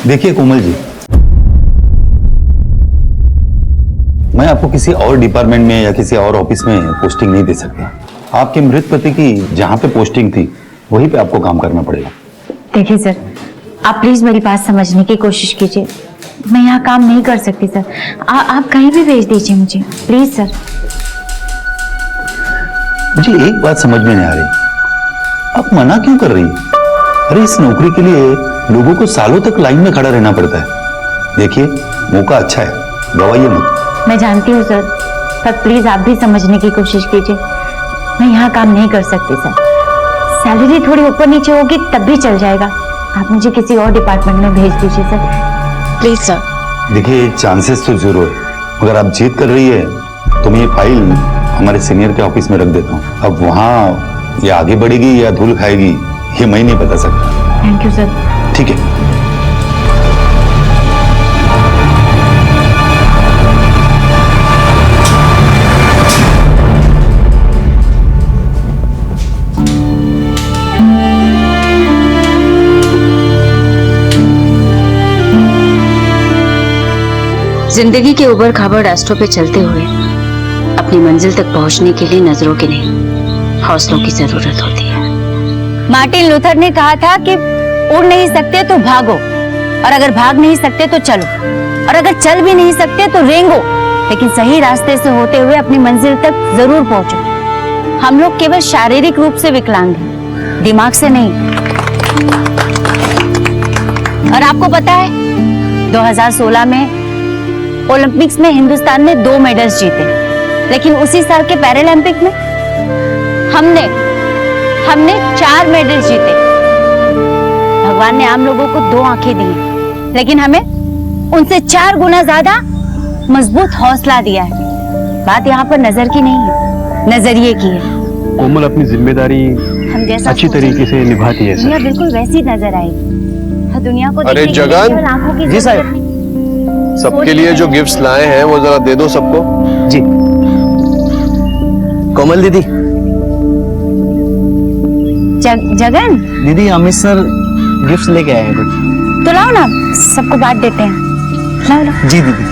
देखिए कोमल जी, मैं आपको किसी और डिपार्टमेंट में या किसी और ऑफिस में पोस्टिंग नहीं दे सकता। आपके मृत पति की जहां पे पोस्टिंग थी वहीं पे आपको काम करना पड़ेगा। देखिए सर, आप प्लीज मेरी बात समझने की कोशिश कीजिए। मैं यहाँ काम नहीं कर सकती सर। आप कहीं भी भेज दीजिए मुझे, प्लीज सर। मुझे एक बात समझ में नहीं आ रही, आप मना क्यों कर रही हैं? अरे इस नौकरी के लिए लोगों को सालों तक लाइन में खड़ा रहना पड़ता है। देखिए मौका अच्छा है, गवाइए मत। मैं जानती हूँ सर, पर प्लीज आप भी समझने की कोशिश कीजिए। मैं यहाँ काम नहीं कर सकती सर। सैलरी थोड़ी ऊपर नीचे होगी तब भी चल जाएगा। आप मुझे किसी और डिपार्टमेंट में भेज दीजिए सर, प्लीज सर। देखिए चांसेस तो जरूर है, अगर आप जीत कर रही है तो मैं ये फाइल हमारे सीनियर के ऑफिस में रख देता हूँ। अब वहाँ ये आगे बढ़ेगी या धूल खाएगी ये मैं नहीं बता सकता। Thank you sir. ठीक है। जिंदगी के उबड़ खाबड़ रास्तों पे चलते हुए अपनी मंजिल तक पहुंचने के लिए नजरों की नहीं, हौसलों की जरूरत होती है। मार्टिन लूथर ने कहा था कि उड़ नहीं सकते तो भागो, और अगर भाग नहीं सकते तो चलो, और अगर चल भी नहीं सकते तो रेंगो, लेकिन सही रास्ते से होते हुए अपनी मंजिल तक जरूर पहुंचो। हम लोग केवल शारीरिक रूप से विकलांग हैं, दिमाग से नहीं। और आपको पता है 2016 में ओलंपिक्स में हिंदुस्तान ने 2 मेडल्स जीते, लेकिन उसी साल के पैरालंपिक में हमने 4 मेडल जीते। भगवान ने आम लोगों को 2 आंखें दी, लेकिन हमें उनसे 4 गुना ज्यादा मजबूत हौसला दिया है। बात यहाँ पर नजर की नहीं है, नजरिए की है। कोमल अपनी जिम्मेदारी हम जैसा अच्छी तरीके से निभाती है दुनिया सर। बिल्कुल वैसी नजर आएगी। दुनिया को अरे देखने के लिए जगन! केवल आंखों की जी साहब। जरूरत नहीं। सबके लिए जो गिफ्ट्स लाए हैं वो जरा दे दो सबको। जी कोमल दीदी, जगन दीदी अमित सर गिफ्ट लेके आए हैं कुछ। तो लाओ ना, सबको बांट देते हैं। लाओ लाओ। जी दीदी।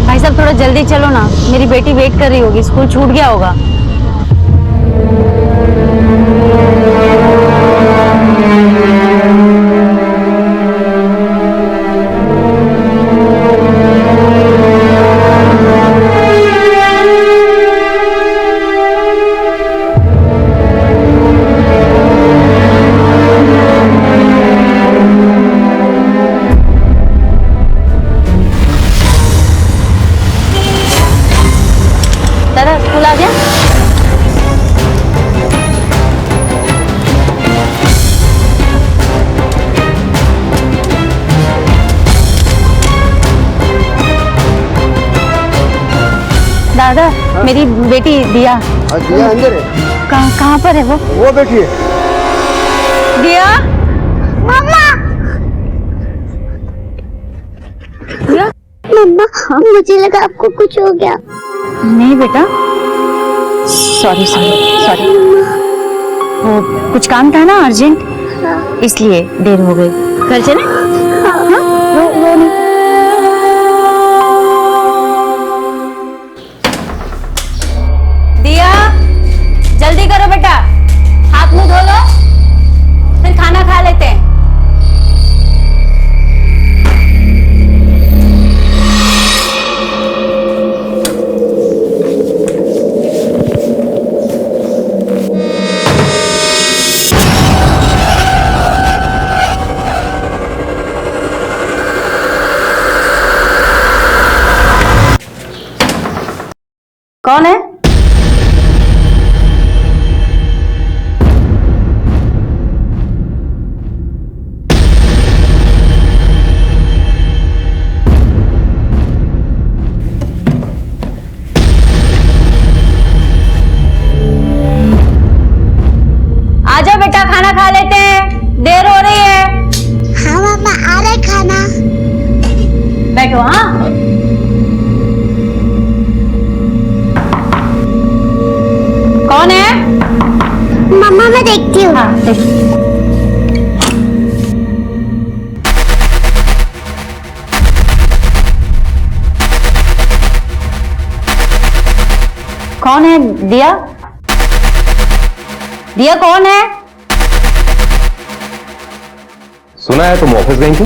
भाई साहब थोड़ा जल्दी चलो ना, मेरी बेटी वेट कर रही होगी, स्कूल छूट गया होगा। दादा स्कूल आ गया? दादा मेरी बेटी दिया। दिया अंदर है। कहाँ पर है वो बैठी है। दिया? मम्मा दिया? मम्मा मुझे लगा आपको कुछ हो गया। नहीं बेटा, सॉरी सॉरी सॉरी, वो कुछ काम था ना अर्जेंट, इसलिए देर हो गई। घर चले? हाँ, वो नहीं। दिया जल्दी करो बेटा, हाथ मुंह धो लो, फिर खाना खा लेते हैं। कौन है? कौन है दिया? दिया कौन है? सुना है तुम ऑफिस गई थी?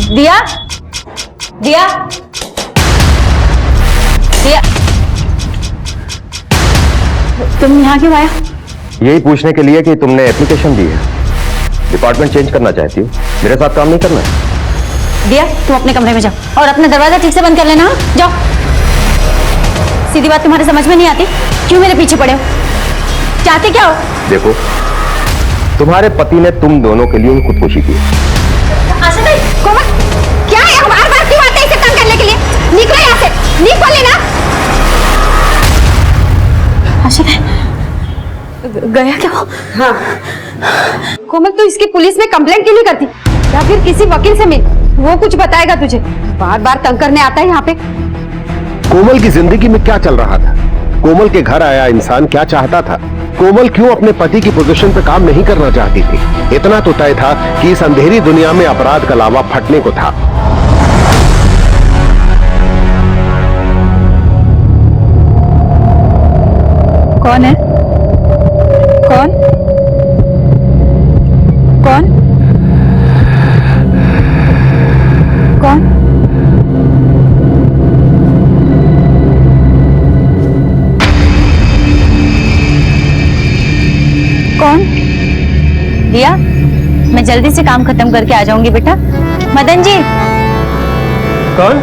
दिया? दिया? दिया? तुम यहाँ क्यों आया? यही पूछने के लिए कि तुमने एप्लीकेशन दी है, डिपार्टमेंट चेंज करना चाहती हो, मेरे साथ काम नहीं करना है। दिया, तुम अपने कमरे में जाओ और अपना दरवाजा ठीक से बंद कर लेना। हाँ? जाओ। सीधी बात तुम्हारे समझ में नहीं आती? क्यों मेरे पीछे पड़े हो? चाहते क्या हो? देखो, तुम्हारे पति ने तुम दोनों के लिए ही खुदकुशी की। आशा भाई, कोमल, क्या है? बार-बार क्यों आते हैं इसे तंग करने के लिए? निकलो यहाँ से, निकलो लेना। आशा भाई, गया क्या वो? हाँ। कोमल, तू इसकी पुलिस में कंप्लेंट क्यों नहीं करती? या फिर किसी वकील से मिल, वो कुछ बताएगा तुझे। बार-बार तंग करने आता है यहाँ पे। कोमल की जिंदगी में क्या चल रहा था? कोमल के घर आया इंसान क्या चाहता था? कोमल क्यों अपने पति की पोजीशन पे काम नहीं करना चाहती थी? इतना तो तय था कि इस अंधेरी दुनिया में अपराध का लावा फटने को था। कौन है? कौन? कौन? कौन? कौन? दिया, मैं जल्दी से काम खत्म करके आ जाऊंगी बेटा। मदन जी। कौन?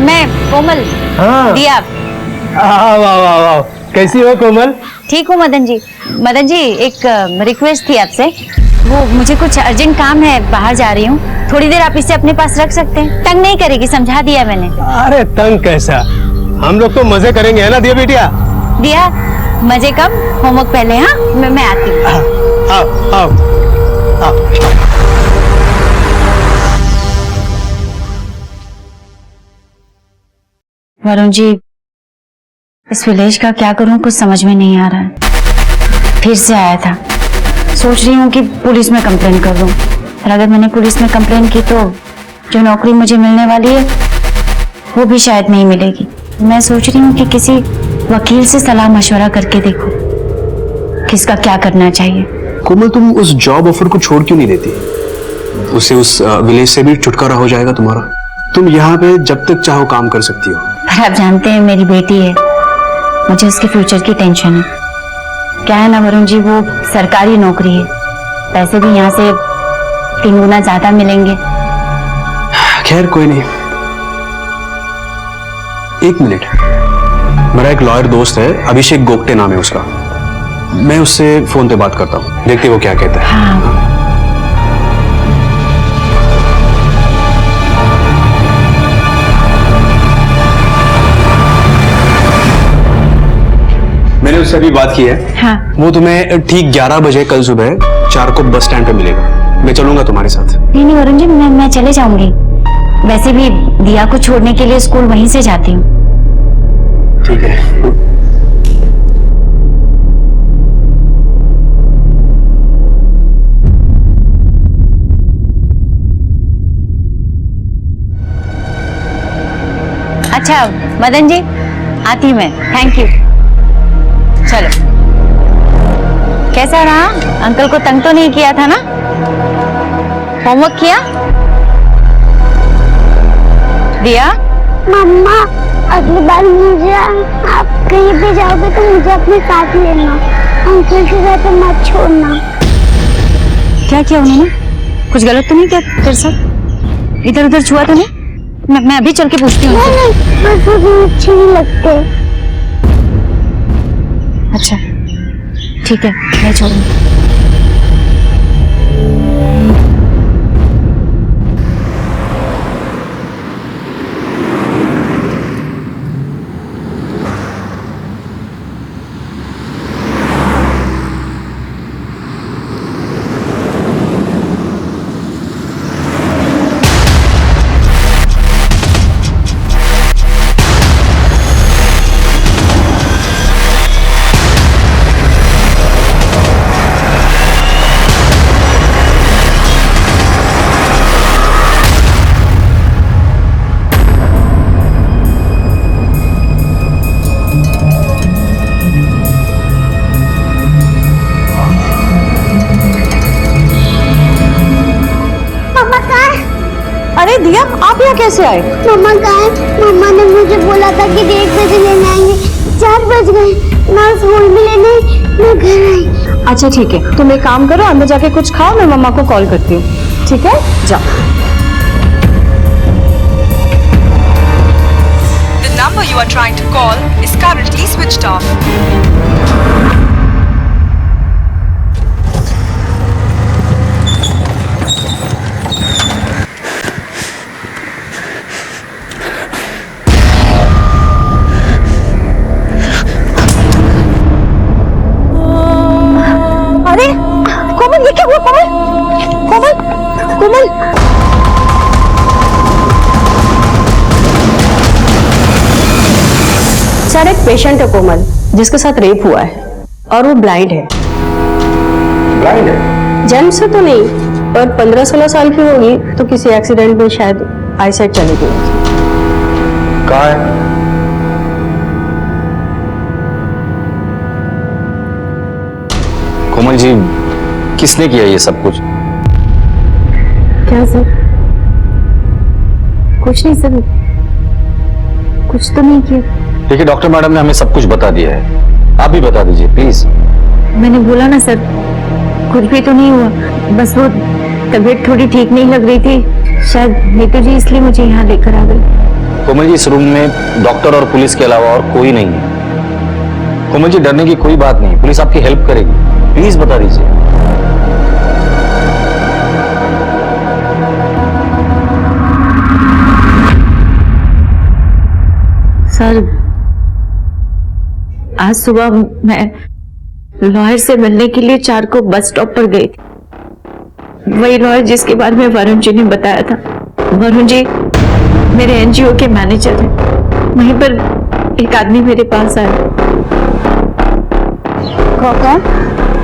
मैं कोमल। हाँ। दिया। वाह वाह वाह, कैसी हो कोमल? ठीक हूँ मदन जी। मदन जी, एक रिक्वेस्ट थी आपसे। वो मुझे कुछ अर्जेंट काम है, बाहर जा रही हूँ, थोड़ी देर आप इसे अपने पास रख सकते हैं? तंग नहीं करेगी, समझा दिया मैंने। अरे तंग कैसा, हम लोग तो मजे करेंगे, है ना दिया बेटिया? दिया, मजे कम, होमवर्क पहले। हाँ, मैं आती हूँ। आओ आओ आओ। वरुण जी, इस विलेज का क्या करूं, कुछ समझ में नहीं आ रहा है। फिर से आया था, सोच रही हूँ कि पुलिस में कंप्लेन कर दूं, पर अगर मैंने पुलिस में कंप्लेन की तो जो नौकरी मुझे मिलने वाली है वो भी शायद नहीं मिलेगी। मैं सोच रही हूँ कि किसी वकील से सलाह मशवरा करके देखूं किसका क्या करना चाहिए। कोमल, तुम उस जॉब ऑफर को छोड़ क्यों नहीं देती? उससे उस विलेज से भी छुटकारा हो जाएगा तुम्हारा। तुम यहाँ पे जब तक चाहो काम कर सकती हो। पर आप जानते हैं, मेरी बेटी है, मुझे उसके फ्यूचर की टेंशन है। क्या है ना वरुण जी, वो सरकारी नौकरी है, पैसे भी यहाँ से 3 गुना ज्यादा मिलेंगे। खैर कोई नहीं, 1 मिनट। मेरा एक लॉयर दोस्त है, अभिषेक गोगटे नाम है उसका, मैं उससे फोन पे बात करता हूँ, देखते वो क्या कहता है। हाँ। मैंने उससे अभी बात की है। हाँ। वो तुम्हें ठीक 11 बजे कल सुबह 4 को बस स्टैंड पे मिलेगा। मैं चलूंगा तुम्हारे साथ। नहीं वरुण जी, मैं चले जाऊंगी। वैसे भी दिया को छोड़ने के लिए स्कूल वहीं से जाती हूँ। ठीक है। अच्छा मदन जी, आती मैं, थैंक यू। चलो, कैसा रहा? अंकल को तंग तो नहीं किया था ना? होमवर्क किया? दिया? मम्मा, अगली बार मुझे आप कहीं पे जाओगे तो मुझे अपने साथ लेना, अंकल के साथ मत छोड़ना। क्या किया उन्होंने? कुछ गलत तो नहीं किया तेरे साथ? इधर उधर छुआ तो नहीं? मैं अभी चल के पूछती हूँ। नहीं, बस मुझे अच्छे नहीं लगते। अच्छा ठीक है, मैं छोड़ूंगी। अरे दिया, आप यहाँ कैसे आए? मम्मा कहाँ है? मम्मा ने मुझे बोला था कि 1:30 बजे लेने आएंगे, 4 बज गए। मैं स्कूल भी लेने मैं घर आई। अच्छा ठीक है, तुम एक काम करो, अंदर जाके कुछ खाओ, मैं मम्मा को कॉल करती हूँ। ठीक है, जाओ। The number you are trying to call is currently switched off. अरे कोमल, ये क्या हुआ? कोमल, कोमल, कोमल। सर, एक पेशेंट है कोमल, जिसके साथ रेप हुआ है और वो ब्लाइंड है। ब्लाइंड है? जन्म से तो नहीं, पर 15-16 साल की होगी तो किसी एक्सीडेंट में शायद आईसाइट चली गई। कहाँ है? कोमल जी, किसने किया ये सब कुछ? क्या सर? कुछ नहीं सर, कुछ तो नहीं किया। देखिए डॉक्टर मैडम ने हमें सब कुछ बता दिया है, आप भी बता दीजिए प्लीज। मैंने बोला ना सर, कुछ भी तो नहीं हुआ, बस वो तबीयत थोड़ी ठीक नहीं लग रही थी, शायद नेतू जी इसलिए मुझे यहाँ लेकर आ गई। कोमल जी, इस रूम में डॉक्टर और पुलिस के अलावा और कोई नहीं है। कोमल जी, डरने की कोई बात नहीं, पुलिस आपकी हेल्प करेगी, प्लीज बता दीजिए। सर, आज सुबह मैं लॉयर से मिलने के लिए 4 को बस स्टॉप पर गई थी। वही लॉयर जिसके बारे में वरुण जी ने बताया था। वरुण जी मेरे एनजीओ के मैनेजर हैं। वहीं पर एक आदमी मेरे पास आया। कौन?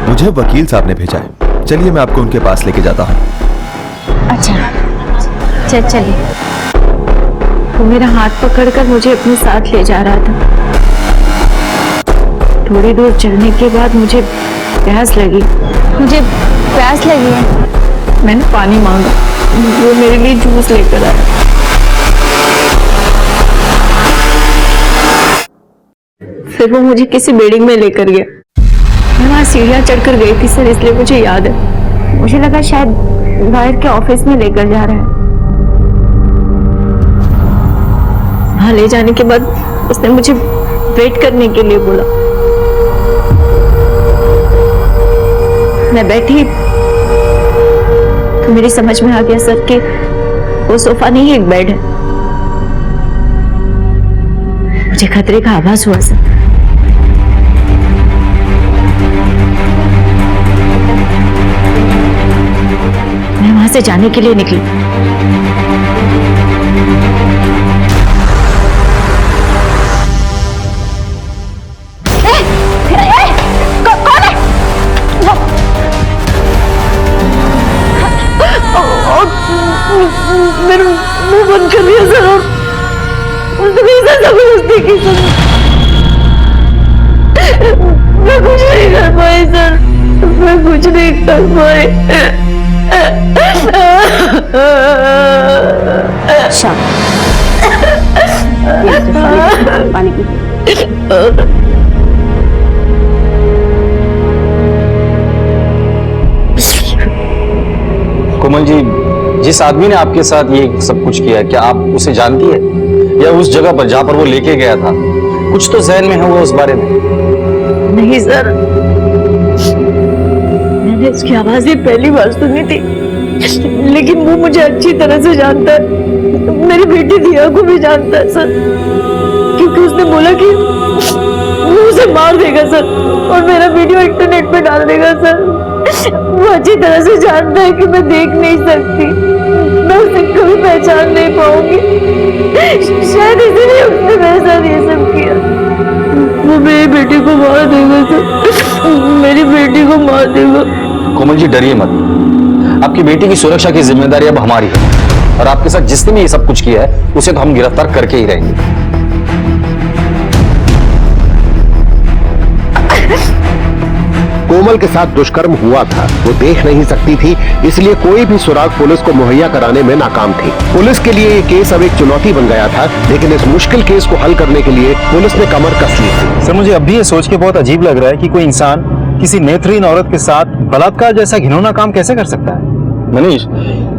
मुझे वकील साहब ने भेजा है, चलिए मैं आपको उनके पास लेके जाता हूँ। अच्छा चलिए। वो मेरा हाथ पकड़कर मुझे अपने साथ ले जा रहा था। थोड़ी दूर चलने के बाद मुझे प्यास लगी है। मैंने पानी मांगा, वो मेरे लिए जूस लेकर आया। फिर वो मुझे किसी बिल्डिंग में लेकर गया। मैं वहां सीढ़ियां चढ़कर गई थी सर, इसलिए मुझे याद है। मुझे लगा शायद लॉयर के ऑफिस में लेकर जा रहा है। वहां ले जाने के बाद उसने मुझे वेट करने के लिए बोला। मैं बैठी तो मेरी समझ में आ गया सर कि वो सोफा नहीं, एक बेड है। मुझे खतरे का आभास हुआ सर। मैं वहां से जाने के लिए निकली। मेरा मुंह बंद कर दिया सर, और उसने जबरदस्ती की सर। मैं कुछ नहीं कर पाई सर, मैं कुछ नहीं कर पाई। पानी पी। कोमल जी, जिस आदमी ने आपके साथ ये सब कुछ किया, क्या आप उसे जानती है? या उस जगह पर जहां पर वो लेके गया था, कुछ तो ज़हन में है वो उस बारे में? नहीं सर, मैंने उसकी आवाज ही पहली बार सुनी थी, लेकिन वो मुझे अच्छी तरह से जानता है। मेरी बेटी दिया को भी जानता है सर, क्योंकि उसने बोला कि वो उसे मार देगा सर, और मेरा वीडियो इंटरनेट पे डाल देगा सर। वो अच्छी तरह से जानता है कि मैं देख नहीं सकती, मैं उसे कभी पहचान नहीं पाऊंगी। शायद इसीलिए उसने मेरे साथ ये सब किया। वो मेरी बेटी को मार देगा सर, मेरी बेटी को मार देगा। कोमल जी, डरिए मत, आपकी बेटी की सुरक्षा की जिम्मेदारी अब हमारी है, और आपके साथ जिसने भी ये सब कुछ किया है उसे तो हम गिरफ्तार करके ही रहेंगे। कोमल के साथ दुष्कर्म हुआ था वो देख नहीं सकती थी, इसलिए कोई भी सुराग पुलिस को मुहैया कराने में नाकाम थी। पुलिस के लिए ये केस अब एक चुनौती बन गया था, लेकिन इस मुश्किल केस को हल करने के लिए पुलिस ने कमर कस ली थी। सर मुझे अब भी ये सोच के बहुत अजीब लग रहा है कि कोई इंसान किसी नेत्रहीन औरत के साथ बलात्कार जैसा घिनौना काम कैसे कर सकता है। मनीष,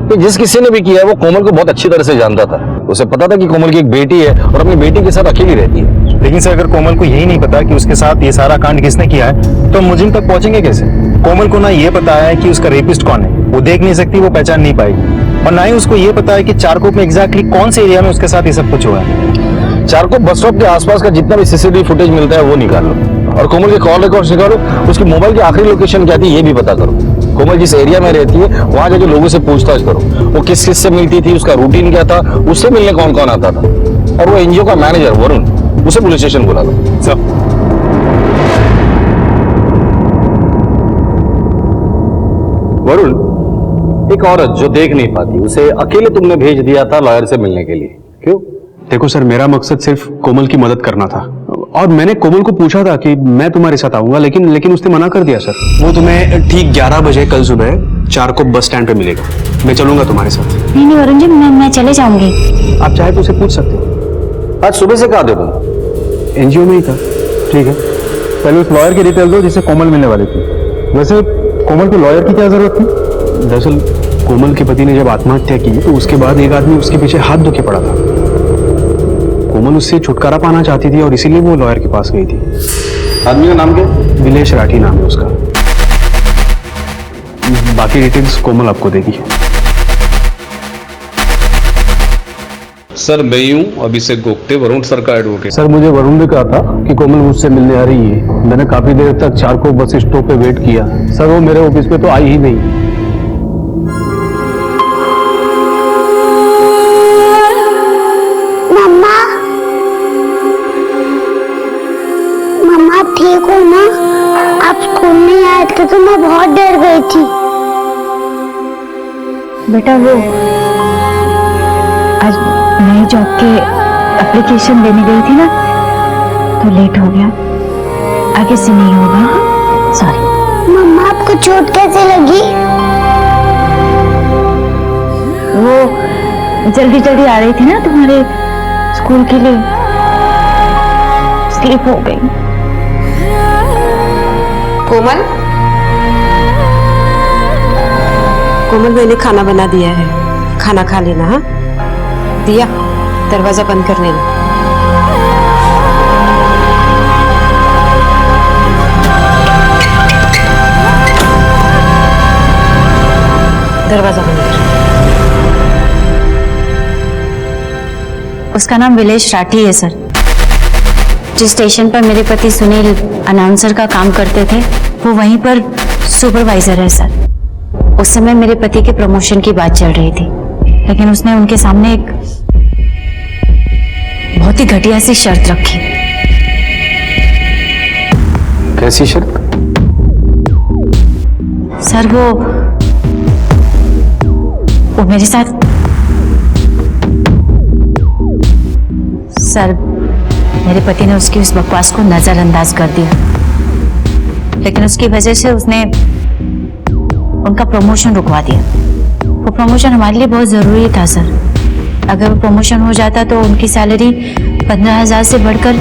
तो जिस किसी ने भी किया है वो कोमल को बहुत अच्छी तरह से जानता था। उसे पता था कि कोमल की एक बेटी है और अपनी बेटी के साथ अकेली रहती है। लेकिन सर अगर कोमल को यही नहीं पता कि उसके साथ ये सारा कांड किसने किया है तो मुजिम तक पहुंचेंगे कैसे। कोमल को ना ये पता है कि उसका रेपिस्ट कौन है, वो देख नहीं सकती, वो पहचान नहीं पाएगी, और ना ही उसको ये पता है कि चारकोप में एग्जैक्टली कौन से एरिया में उसके साथ ये सब कुछ हुआ है। चारकोप बस स्टॉप के आसपास का जितना भी सीसीटीवी फुटेज मिलता है वो निकाल लो, और कोमल के कॉल रिकॉर्ड्स निकालो, उसकी मोबाइल की आखिरी लोकेशन क्या थी ये भी पता करो। कोमल जिस एरिया में रहती है वहां जाके लोगों से पूछताछ करो, वो किस किस से मिलती थी, उसका रूटीन क्या था, उससे मिलने कौन कौन आता था, और वो एनजीओ का मैनेजर वरुण, उसे पुलिस स्टेशन बुला दो। सब वरुण, एक औरत जो देख नहीं पाती उसे अकेले तुमने भेज दिया था लॉयर से मिलने के लिए, क्यों? देखो सर, मेरा मकसद सिर्फ कोमल की मदद करना था, और मैंने कोमल को पूछा था कि मैं तुम्हारे साथ आऊंगा, लेकिन उसने मना कर दिया सर। वो तुम्हें ठीक 11 बजे कल सुबह चारकोप बस स्टैंड पे मिलेगा। मैं चलूंगा तुम्हारे साथ। नहीं वरुण जी, मैं चले जाऊंगी। आप चाहे तो उसे पूछ सकते हो। आज सुबह से कहा दे तुम? एनजीओ में ही था। ठीक है, पहले उस लॉयर की डिटेल दो जिससे कोमल मिलने वाली थी। वैसे कोमल को लॉयर की क्या जरूरत थी? दरअसल कोमल के पति ने जब आत्महत्या की तो उसके बाद एक आदमी उसके पीछे हाथ धो के पड़ा था। कोमल उससे छुटकारा पाना चाहती थी और इसीलिए वो लॉयर के पास गई थी। आदमी का नाम क्या? विलेश राठी नाम है उसका। बाकी डिटेल्स कोमल आपको देगी। सर मैं हूँ अभिषेक गोप्ते, वरुण सर का एडवोकेट। सर मुझे वरुण ने कहा था कि कोमल मुझसे मिलने आ रही है। मैंने काफी देर तक चारकोप बस स्टॉप पे वेट किया। सर वो मेरे ऑफिस पे तो आई ही नहीं। मम्मा, मम्मा आप ठीक हो ना? आप स्कूल नहीं आए थे तो मैं बहुत डर गई थी। बेटा वो आज नई जॉब के एप्लीकेशन देने गई थी ना, तो लेट हो गया। आगे से नहीं होगा, सॉरी। मम्मा आपको चोट कैसे लगी? वो जल्दी जल्दी आ रही थी ना तुम्हारे स्कूल के लिए, स्लिप हो गई। कोमल, कोमल मैंने खाना बना दिया है, खाना खा लेना। हाँ दिया, दरवाजा बंद कर लेना। दरवाजा बंद कर। उसका नाम विलेश राठी है सर। जिस स्टेशन पर मेरे पति सुनील अनाउंसर का काम करते थे वो वहीं पर सुपरवाइजर है सर। उस समय मेरे पति के प्रमोशन की बात चल रही थी, लेकिन उसने उनके सामने एक बहुत ही घटिया सी शर्त रखी। कैसी शर्त? सर वो मेरे साथ, सर मेरे पति ने उसकी उस बकवास को नजरअंदाज कर दिया, लेकिन उसकी वजह से उसने उनका प्रमोशन रुकवा दिया। वो प्रमोशन हमारे लिए बहुत जरूरी था सर। अगर वो प्रमोशन हो जाता तो उनकी सैलरी 15,000 से बढ़कर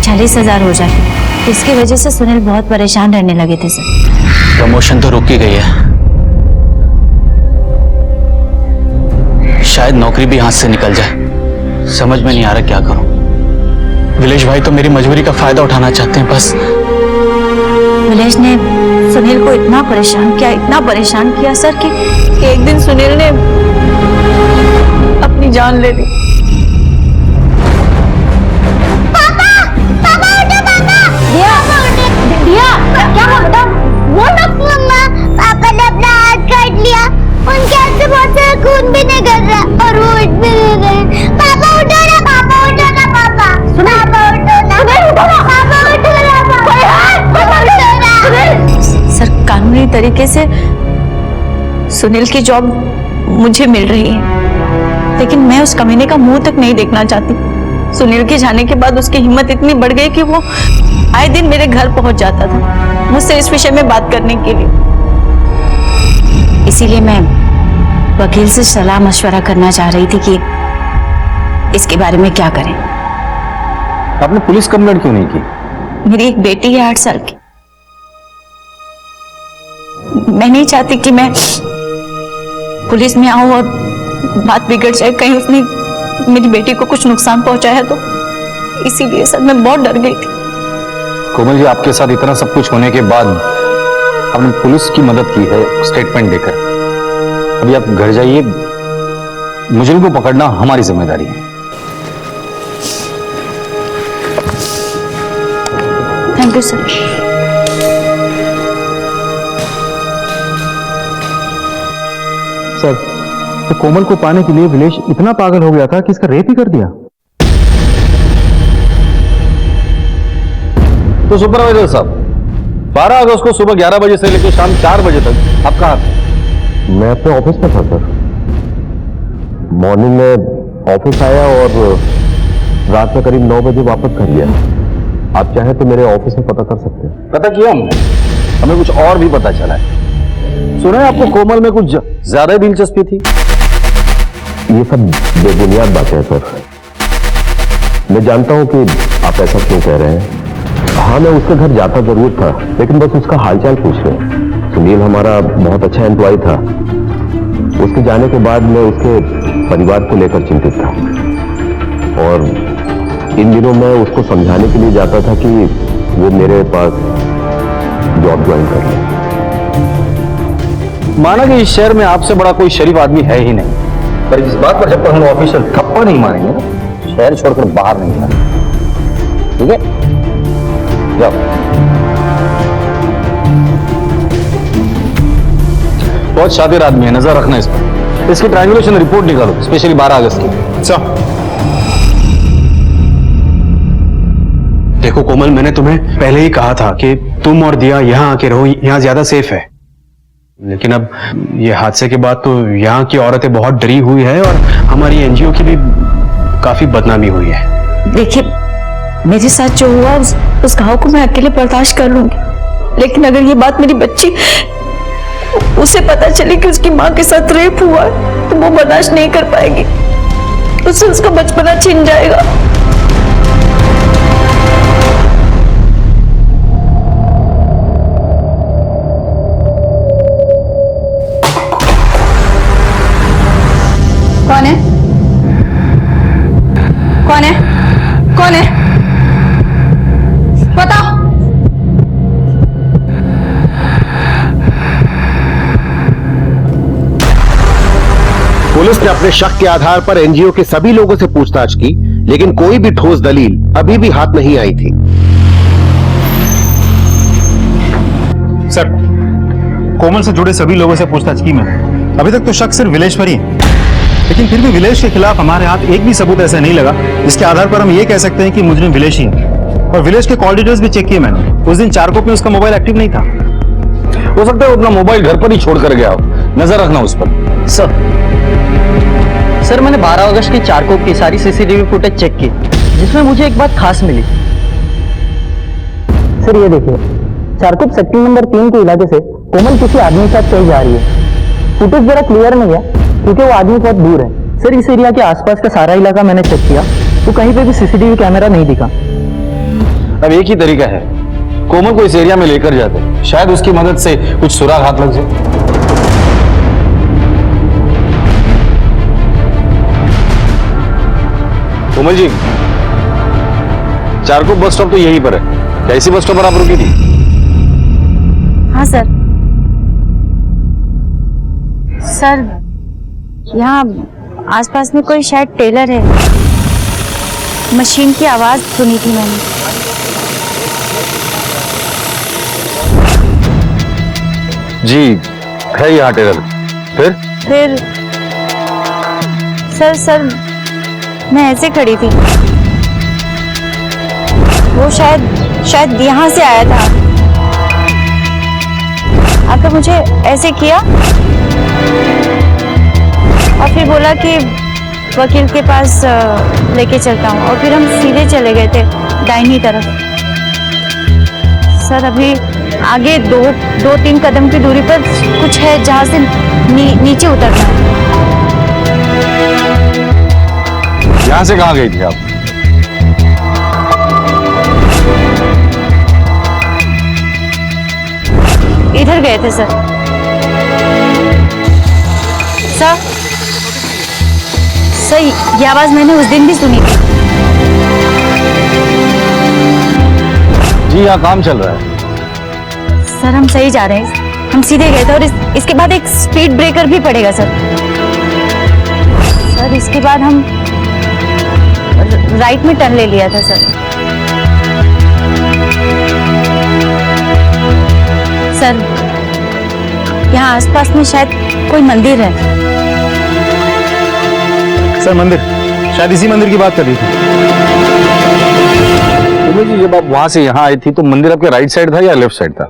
40,000 हो जाती। इसकी वजह से सुनील बहुत परेशान रहने लगे थे सर। प्रमोशन तो रुक ही गई है, शायद नौकरी भी हाथ से निकल जाए। समझ में नहीं आ रहा क्या करूं। विलेश भाई तो मेरी मजबूरी का फायदा उठाना चाहते हैं बस। विलेश ने सुनील को इतना परेशान किया सर कि एक दिन सुनील ने अपनी जान ले ली। पापा, पापा उठो पापा। दिया, क्या हुआ बेटा? वो ना मम्मा, पापा ने अपना हाथ काट लिया। उनके हाथ से बहुत सारा खून भी निकल रहा और वो उठ भी नहीं रहे। पापा उठो ना, पापा उठो ना, पापा। पापा उठो ना, पापा उठो ना। सर कानूनी तरीके से सुनील की जॉब मुझे मिल रही है, लेकिन मैं उस कमीने का मुंह तक नहीं देखना चाहती। सुनील के जाने के बाद उसकी हिम्मत इतनी बढ़ गई कि वो आए दिन मेरे घर पहुंच जाता था। मुझसे इस विषय में बात करने के लिए। इसीलिए मैं वकील से सलाह मशवरा करना चाह रही थी कि इसके बारे में क्या करें। आपने पुलिस कंप्लेंट क्यों नहीं की? मेरी एक बेटी है 8 साल की। मैं नहीं चाहती कि मैं पुलिस में आऊं और बात बिगड़ जाए, कहीं उसने मेरी बेटी को कुछ नुकसान पहुंचाया तो। इसीलिए सर मैं बहुत डर गई थी। कोमल जी, आपके साथ इतना सब कुछ होने के बाद आपने पुलिस की मदद की है स्टेटमेंट देकर। अभी आप घर जाइए, मुजरिम को पकड़ना हमारी जिम्मेदारी है। Thank you sir. सर, तो कोमल को पाने के लिए विलेश इतना पागल हो गया था कि इसका रेप ही कर दिया। तो सुपरवाइजर साहब, 12 अगस्त को सुबह 11 बजे से लेकर शाम 4 बजे तक आप कहाँ थे? मैं अपने ऑफिस में था सर। मॉर्निंग में ऑफिस आया और रात में करीब 9 बजे वापस घर गया। आप चाहें तो मेरे ऑफिस में पता कर सकते हैं। पता किया हमें कुछ और भी पता चला है। सुना है आपको कोमल में कुछ ज्यादा दिलचस्पी थी। ये सब बेबुनियाद बातें हैं सर। मैं जानता हूं कि आप ऐसा क्यों कह रहे हैं। हाँ, मैं उसके घर जाता जरूर था, लेकिन बस उसका हालचाल पूछ रहे हैं। सुनील हमारा बहुत अच्छा एम्प्लॉय था। उसके जाने के बाद मैं उसके परिवार को लेकर चिंतित था और इन दिनों मैं उसको समझाने के लिए जाता था कि वो मेरे पास जॉब ज्वाइन कर ले। माना कि इस शहर में आपसे बड़ा कोई शरीफ आदमी है ही नहीं, पर इस बात पर जब तक हम ऑफिशियल थप्पड़ नहीं मारेंगे ना, शहर छोड़कर बाहर नहीं जाना। ठीक है, जाओ। बहुत शातिर आदमी है, नजर रखना इस पर। इसकी ट्रायंगुलेशन रिपोर्ट निकालो, स्पेशली 12 अगस्त की। सर, देखो कोमल, मैंने तुम्हें पहले ही कहा था कि तुम और दिया यहां आके रहो, यहां ज्यादा सेफ है। लेकिन अब ये हादसे के बाद तो यहाँ की औरतें बहुत डरी हुई है और हमारी एनजीओ की भी काफी बदनामी हुई है। देखिए, मेरे साथ जो हुआ उस घाव को मैं अकेले बर्दाश्त कर लूंगी, लेकिन अगर ये बात मेरी बच्ची उसे पता चले कि उसकी माँ के साथ रेप हुआ है, तो वो बर्दाश्त नहीं कर पाएगी। उससे उसका बचपना छिन जाएगा। कौन है? कौन है? कौन है? बताओ। पुलिस ने अपने शक के आधार पर एनजीओ के सभी लोगों से पूछताछ की, लेकिन कोई भी ठोस दलील अभी भी हाथ नहीं आई थी। सर, कोमल से जुड़े सभी लोगों से पूछताछ की मैंने। अभी तक तो शक सिर्फ विलेश पर ही है, लेकिन फिर भी विलेश के खिलाफ हमारे हाथ एक भी सबूत ऐसा नहीं लगा जिसके आधार पर हम ये कह सकते हैं कि मुजरिम विलेश ही है। और विलेश के कॉल डिटेल्स भी चेक किए मैंने। उस दिन चारकोप में उसका मोबाइल एक्टिव नहीं था। हो सकता है वो अपना मोबाइल घर पर ही छोड़ कर गया हो, नजर रखना उस पर। सर, मैंने 12 अगस्त की चारकोप की सारी सीसीटीवी फुटेज चेक की, जिसमें मुझे एक बात खास मिली। सर ये देखिए, चारकोप सेक्टर नंबर 3 के इलाके से कोमल किसी आदमी के साथ चल जा रही है। फुटेज जरा क्लियर नहीं है क्योंकि वो आदमी बहुत दूर है। सर, इस एरिया के आसपास का सारा इलाका मैंने चेक किया, तो कहीं पे भी सीसीटीवी कैमरा नहीं दिखा। अब एक ही तरीका है, कोमल को इस एरिया में लेकर जाते, शायद उसकी मदद से कुछ सुराग हाथ लग जाए। कोमल जी, चारकोप बस स्टॉप तो यहीं पर है। क्या इसी बस स्टॉप पर आप रुकी थी? हाँ सर। सर, यहाँ आसपास में कोई शायद टेलर है। मशीन की आवाज सुनी थी मैंने। जी है यहाँ टेलर। फिर सर मैं ऐसे खड़ी थी, वो शायद यहाँ से आया था। आपने मुझे ऐसे किया और फिर बोला कि वकील के पास लेके चलता हूँ, और फिर हम सीधे चले गए थे दाहिनी तरफ। सर, अभी आगे दो तीन कदम की दूरी पर कुछ है जहाँ से नीचे उतरना है। यहाँ से कहाँ गई थी आप? इधर गए थे सर। सर ये आवाज मैंने उस दिन भी सुनी थी। जी यहाँ काम चल रहा है। सर हम सही जा रहे हैं, हम सीधे गए थे और इसके बाद एक स्पीड ब्रेकर भी पड़ेगा सर। सर इसके बाद हम राइट में टर्न ले लिया था सर। सर यहाँ आसपास में शायद कोई मंदिर है। सर मंदिर, शायद इसी मंदिर की बात कर रही थी। जी जब आप वहां से यहाँ आई थी तो मंदिर आपके राइट साइड था या लेफ्ट साइड था?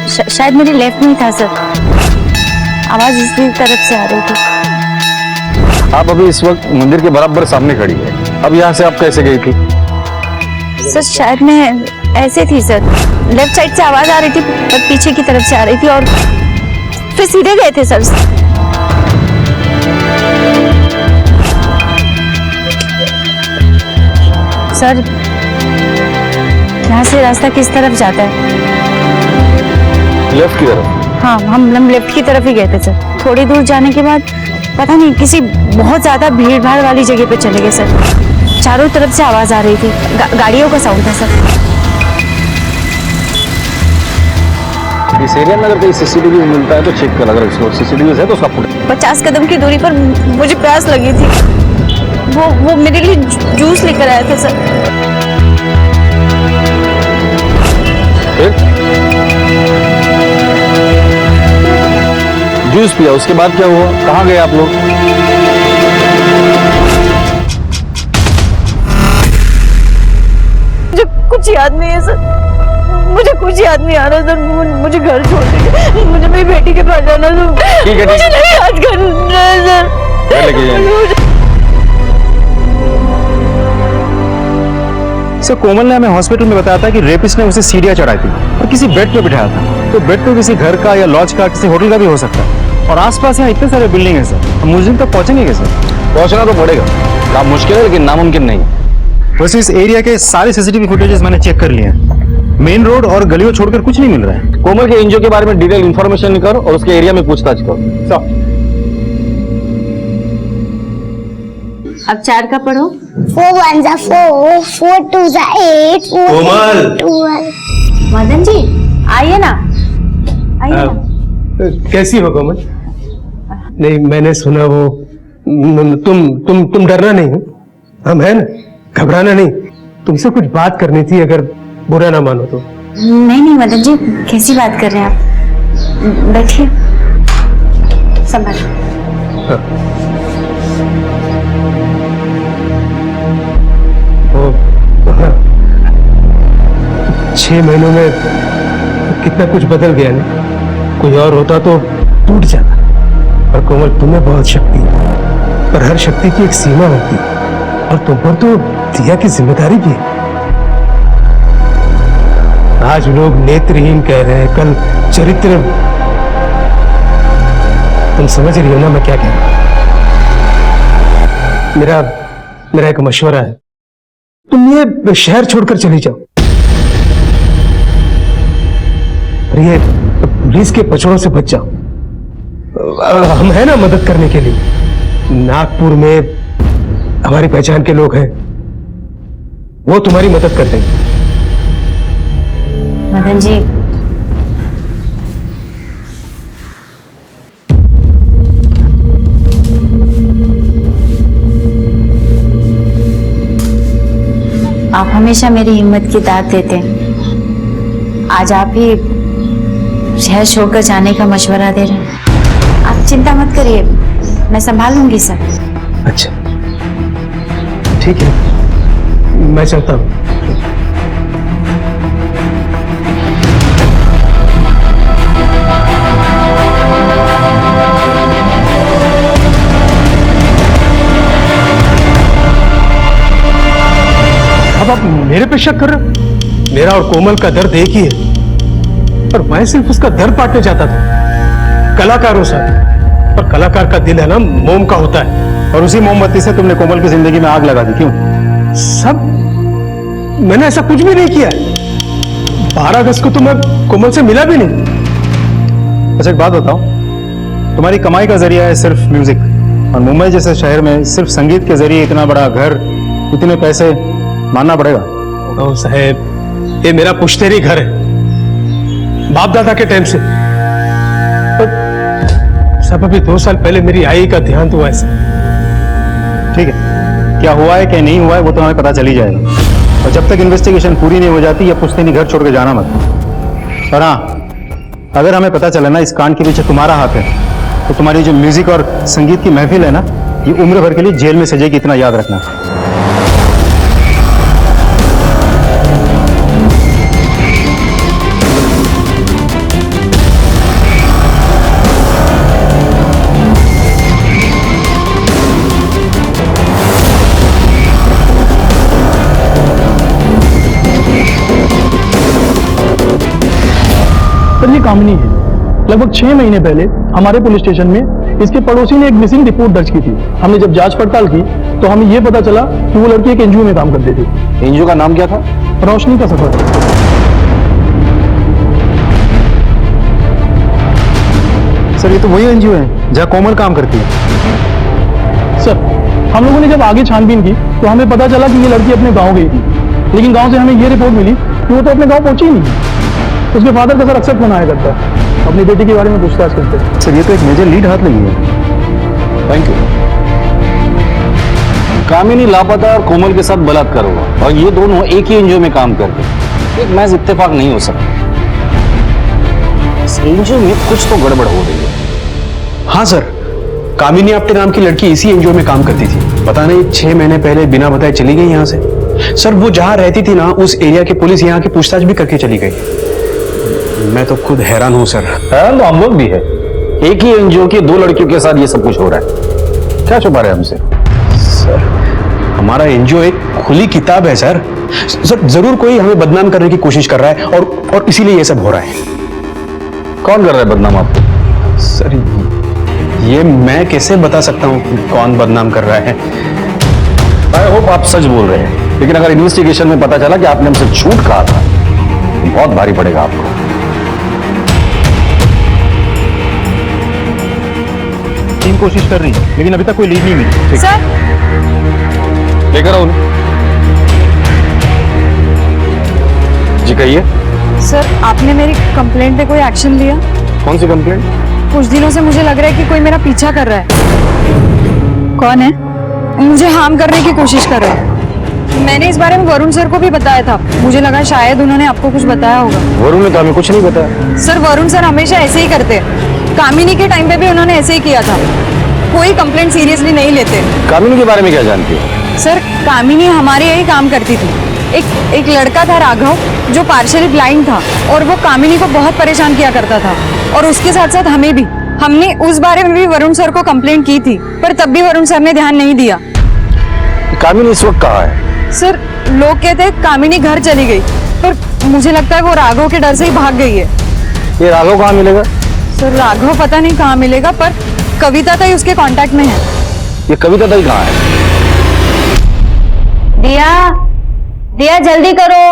सर शायद मेरे लेफ्ट में ही था सर। आवाज इसी तरफ से आ रही थी। आप अभी इस वक्त मंदिर के बराबर सामने खड़ी है, अब यहाँ से आप कैसे गई थी? सर शायद मैं ऐसे थी सर, लेफ्ट साइड से आवाज आ रही थी पर पीछे की तरफ से आ रही थी और फिर सीधे गए थे सर। सर यहाँ से रास्ता किस तरफ जाता है? लेफ्ट की तरफ। हाँ हम लेफ्ट की तरफ ही गए थे सर। थोड़ी दूर जाने के बाद पता नहीं किसी बहुत ज्यादा भीड़ भाड़ वाली जगह पे चले गए सर। चारों तरफ से आवाज आ रही थी, गाड़ियों का साउंड था सर। इस एरिया में अगर कोई सीसीटीवी मिलता है तो चेक कर, अगर सीसीटीवी है तो उसका फुटेज। 50 कदम की दूरी पर मुझे प्यास लगी थी, वो मेरे लिए जूस लेकर आया था सर। जूस पिया, उसके बाद क्या हुआ? कहाँ गए आप लोग? मुझे कुछ याद नहीं है सर, मुझे कुछ याद नहीं आ रहा सर। मुझे घर छोड़ दीजिए, मुझे मेरी बेटी के पास जाना सर। ठीक है, मुझे नहीं याद करना है सर। लेके जाएंगे। सर कोमल ने हमें हॉस्पिटल में बताया था कि रेपिस्ट ने उसे सीढ़ियां चढ़ाई थी और किसी बेड पे बिठाया था। तो बेड तो किसी घर का या लॉज का, किसी होटल का भी हो सकता है। और आसपास यहाँ इतने सारे बिल्डिंग है सर, हम मुझे तक पहुंचेंगे कैसे? पहुंचना तो पड़ेगा, काम मुश्किल है लेकिन नामुमकिन नहीं है। वैसे इस एरिया के सारे सीसीटीवी फुटेजेस मैंने चेक कर लिए हैं। मेन रोड और गलियों छोड़कर कुछ नहीं मिल रहा है। कोमल के एनजीओ के बारे में डिटेल इंफॉर्मेशन करो और उसके एरिया में पूछताछ करो। अब 4 का पढ़ो। 4 1 4, 4 2 8, 4 कोमल! 12। मदन जी आइए ना, आइए ना। कैसी हो कोमल? नहीं मैंने सुना वो तुम डरना नहीं हो, हम है ना, घबराना नहीं। तुमसे कुछ बात करनी थी, अगर बुरा ना मानो तो। नहीं मदन जी, कैसी बात कर रहे हैं आप? बैठिए, संभाल। हाँ। 6 महीनों में कितना कुछ बदल गया ना। कोई और होता तो टूट जाता। और कोमल तुम्हें बहुत शक्ति है, पर हर शक्ति की एक सीमा होती है और तुम पर तो दिया की जिम्मेदारी भी है। आज लोग नेत्रहीन कह रहे हैं, कल चरित्र। तुम समझ रही हो ना मैं क्या कह रहा हूं? मेरा एक मशवरा है, तुम ये शहर छोड़कर चली जाओ। ये पुलिस के पछड़ों से बच जाओ। हम है ना मदद करने के लिए। नागपुर में हमारी पहचान के लोग हैं, वो तुम्हारी मदद कर देंगे। मदन जी, आप हमेशा मेरी हिम्मत की दाद देते हैं। आज आप ही शहर छोड़कर जाने का मशवरा दे रहे हैं। आप चिंता मत करिए, मैं संभाल लूंगी सर। अच्छा ठीक है, मैं चलता हूँ। अब आप मेरे पे शक कर रहे हो? मेरा और कोमल का दर्द एक ही है, और मैं सिर्फ उसका दर्द बांटना चाहता था कलाकारों से। और कलाकार का दिल है ना, मोम का होता है। और उसी मोमबत्ती से तुमने कोमल की जिंदगी में आग लगा दी, क्यों? सब मैंने ऐसा कुछ भी नहीं किया। 12 अगस्त को तो मैं कोमल से मिला भी नहीं। अच्छा, एक बात बताओ, तुम्हारी कमाई का जरिया है सिर्फ म्यूजिक, और मुंबई जैसे शहर में सिर्फ संगीत के जरिए इतना बड़ा घर, इतने पैसे, मानना पड़ेगा। ओ साहब, ये मेरा पुश्तैनी घर है, बाप दादा के टाइम से। सब अभी 2 साल पहले मेरी आई का देहांत हुआ है। ठीक है, क्या हुआ है क्या नहीं हुआ है वो तो हमें पता चल ही जाएगा, और जब तक इन्वेस्टिगेशन पूरी नहीं हो जाती या पुश्तैनी घर छोड़ के जाना मत। और हाँ, अगर हमें पता चला ना इस कांड के पीछे तुम्हारा हाथ है, तो तुम्हारी जो म्यूजिक और संगीत की महफिल है ना, ये उम्र भर के लिए जेल में सजेगी, इतना याद रखना। सर ये कामिनी है। लगभग 6 महीने पहले हमारे पुलिस स्टेशन में इसके पड़ोसी ने एक मिसिंग रिपोर्ट दर्ज की थी। हमने जब जांच पड़ताल की तो हमें यह पता चला कि वो लड़की एक एनजीओ में काम करती थी। एनजीओ का नाम क्या था? रोशनी का सफर। सर ये तो वही एनजीओ है जहाँ कोमल काम करती है। सर हम लोगों ने जब आगे छानबीन की तो हमें पता चला कि ये लड़की अपने गाँव गई थी, लेकिन गाँव से हमें ये रिपोर्ट मिली कि वो तो अपने गाँव पहुंची ही नहीं। उसके फादर का सर अक्सर फोन आया करता है, अपनी बेटी के बारे में पूछताछ करते हैं। सर ये तो एक मेजर लीड हाथ लगी है। Thank you. कामिनी लापता और कोमल के साथ बलात्कार हुआ, और ये दोनों एक ही एनजीओ में काम करते हैं। एक महज इत्तेफाक नहीं हो सकता, इस एनजीओ में कुछ तो गड़बड़ हो रही है। हाँ सर, कामिनी आपके नाम की लड़की इसी एनजीओ में काम करती थी। पता नहीं 6 महीने पहले बिना बताए चली गई यहाँ से। सर वो जहाँ रहती थी ना, उस एरिया की पुलिस यहाँ की पूछताछ भी करके चली गई। मैं तो खुद हैरान हूँ सर। हैरान तो हम लोग भी है। एक ही एनजीओ की 2 लड़कियों के साथ ये सब कुछ हो रहा है, क्या छुपा रहे हैं हमसे? सर हमारा एनजीओ एक खुली किताब है सर। सर जरूर कोई हमें बदनाम करने की कोशिश कर रहा है, और इसीलिए ये सब हो रहा है। कौन कर रहा है बदनाम आपको? सर ये मैं कैसे बता सकता हूँ कौन बदनाम कर रहा है। आई होप आप सच बोल रहे हैं, लेकिन अगर इन्वेस्टिगेशन में पता चला कि आपने हमसे झूठ कहा था तो बहुत भारी पड़ेगा आपको। टीम कोशिश कर रही है, लेकिन अभी तक कोई लीड नहीं मिली। सर लेकर आओ। जी कहिए। सर आपने मेरी कंप्लेंट पे कोई एक्शन लिया? कौन सी कंप्लेंट? कुछ दिनों से मुझे लग रहा है कि कोई मेरा पीछा कर रहा है। कौन है? मुझे हार्म करने की कोशिश कर रहा है। मैंने इस बारे में वरुण सर को भी बताया था, मुझे लगा शायद उन्होंने आपको कुछ बताया होगा। वरुण ने तो हमें कुछ नहीं बताया। सर वरुण सर हमेशा ऐसे ही करते हैं, कामिनी के टाइम पे भी उन्होंने ऐसे ही किया था। कोई कंप्लेंट सीरियसली नहीं लेते। कामिनी के बारे में क्या जानती हो? सर कामिनी हमारे यही काम करती थी। एक लड़का था राघव, जो पार्शियली ब्लाइंड था, और वो कामिनी को बहुत परेशान किया करता था, और उसके साथ साथ हमें भी। हमने उस बारे में भी वरुण सर को कंप्लेंट की थी, पर तब भी वरुण सर ने ध्यान नहीं दिया। कामिनी इस वक्त कहाँ है? सर लोग कहते हैं कामिनी घर चली गई, पर मुझे लगता है वो राघव के डर से ही भाग गई है। ये राघव कहाँ मिलेगा? सर राघव पता नहीं कहाँ मिलेगा, पर कविता ताई उसके कांटेक्ट में है। ये कविता ताई कहाँ है? दिया, दिया जल्दी करो,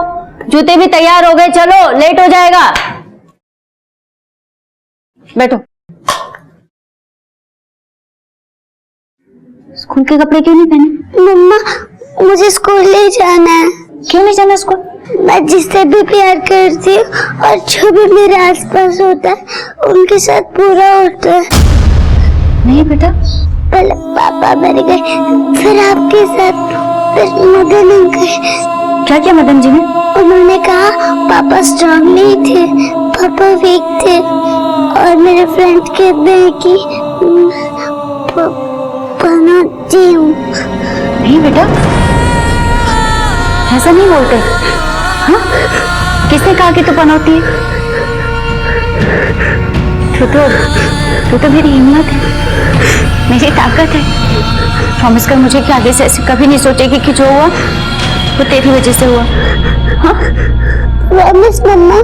जूते भी तैयार हो गए, चलो लेट हो जाएगा। बैठो। स्कूल के कपड़े क्यों नहीं पहने? मम्मा मुझे स्कूल नहीं जाना है। क्यों नहीं जाना स्कूल? मैं जिससे भी प्यार करती हूँ और जो भी मेरे आसपास होता है उनके साथ पूरा होता है। नहीं बेटा, पहले पापा मर गए, फिर आपके साथ, फिर मदन अंकल। क्या किया मदन जी ने? उन्होंने कहा पापा स्ट्रांग नहीं थे, पापा वीक थे, और मेरे फ्रेंड कहते हैं कि पनौती हूँ। नहीं बेटा, ऐसा नहीं बोलते। हाँ? किसने कहा कि तू पनौती है? तू तो मेरी हिम्मत है, मेरी ताकत है। प्रॉमिस कर मुझे कि आगे से ऐसे कभी नहीं सोचेगी कि जो हुआ वो तेरी वजह से हुआ। प्रॉमिस मम्मा।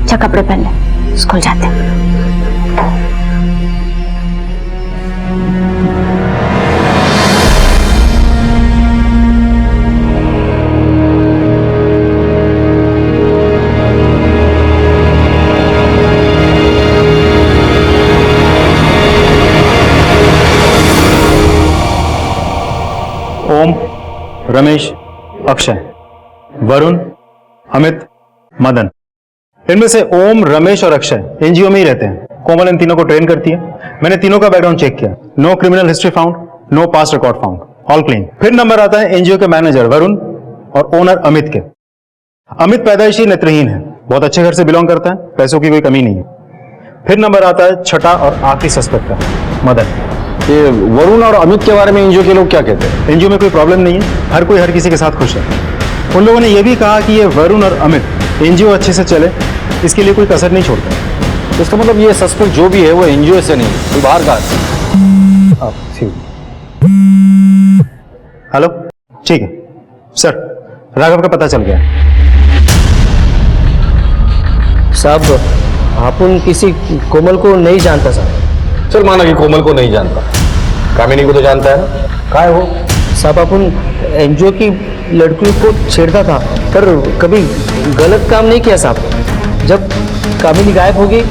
अच्छा कपड़े पहन ले, स्कूल जाते हैं। ओम, रमेश, अक्षय, वरुण, अमित, मदन, इनमें से ओम, रमेश और अक्षय एनजीओ में ही रहते हैं। कोमल इन तीनों को ट्रेन करती है। मैंने तीनों का बैकग्राउंड चेक किया, no criminal history found, no past record found, all clean. फिर नंबर आता है एनजीओ के मैनेजर वरुण और ओनर अमित के। अमित पैदाइशी नेत्रहीन है, बहुत अच्छे घर से बिलोंग करता है, पैसों की कोई कमी नहीं है। फिर नंबर आता है छठा और आखिरी सस्पेक्ट का, मदन। ये वरुण और अमित के बारे में एनजीओ के लोग क्या कहते हैं? एनजीओ में कोई प्रॉब्लम नहीं है, हर कोई हर किसी के साथ खुश है। उन लोगों ने यह भी कहा कि ये वरुण और अमित एनजीओ अच्छे से चले, इसके लिए कोई कसर नहीं छोड़ता। तो इसका मतलब ये सस्पेक्ट जो भी है वो एनजीओ से नहीं, कोई बाहर का है। हेलो, ठीक है सर, राघव का पता चल गया। साहब आप उन किसी कोमल को नहीं जानता साहब। चल माना कि कोमल को नहीं जानता, कामिनी को तो जानता है ना, कहाँ है वो? साहब आप उन एनजीओ की लड़कियों को छेड़ता था, पर कभी गलत काम नहीं किया साहब। जब कामिनी गायब होगी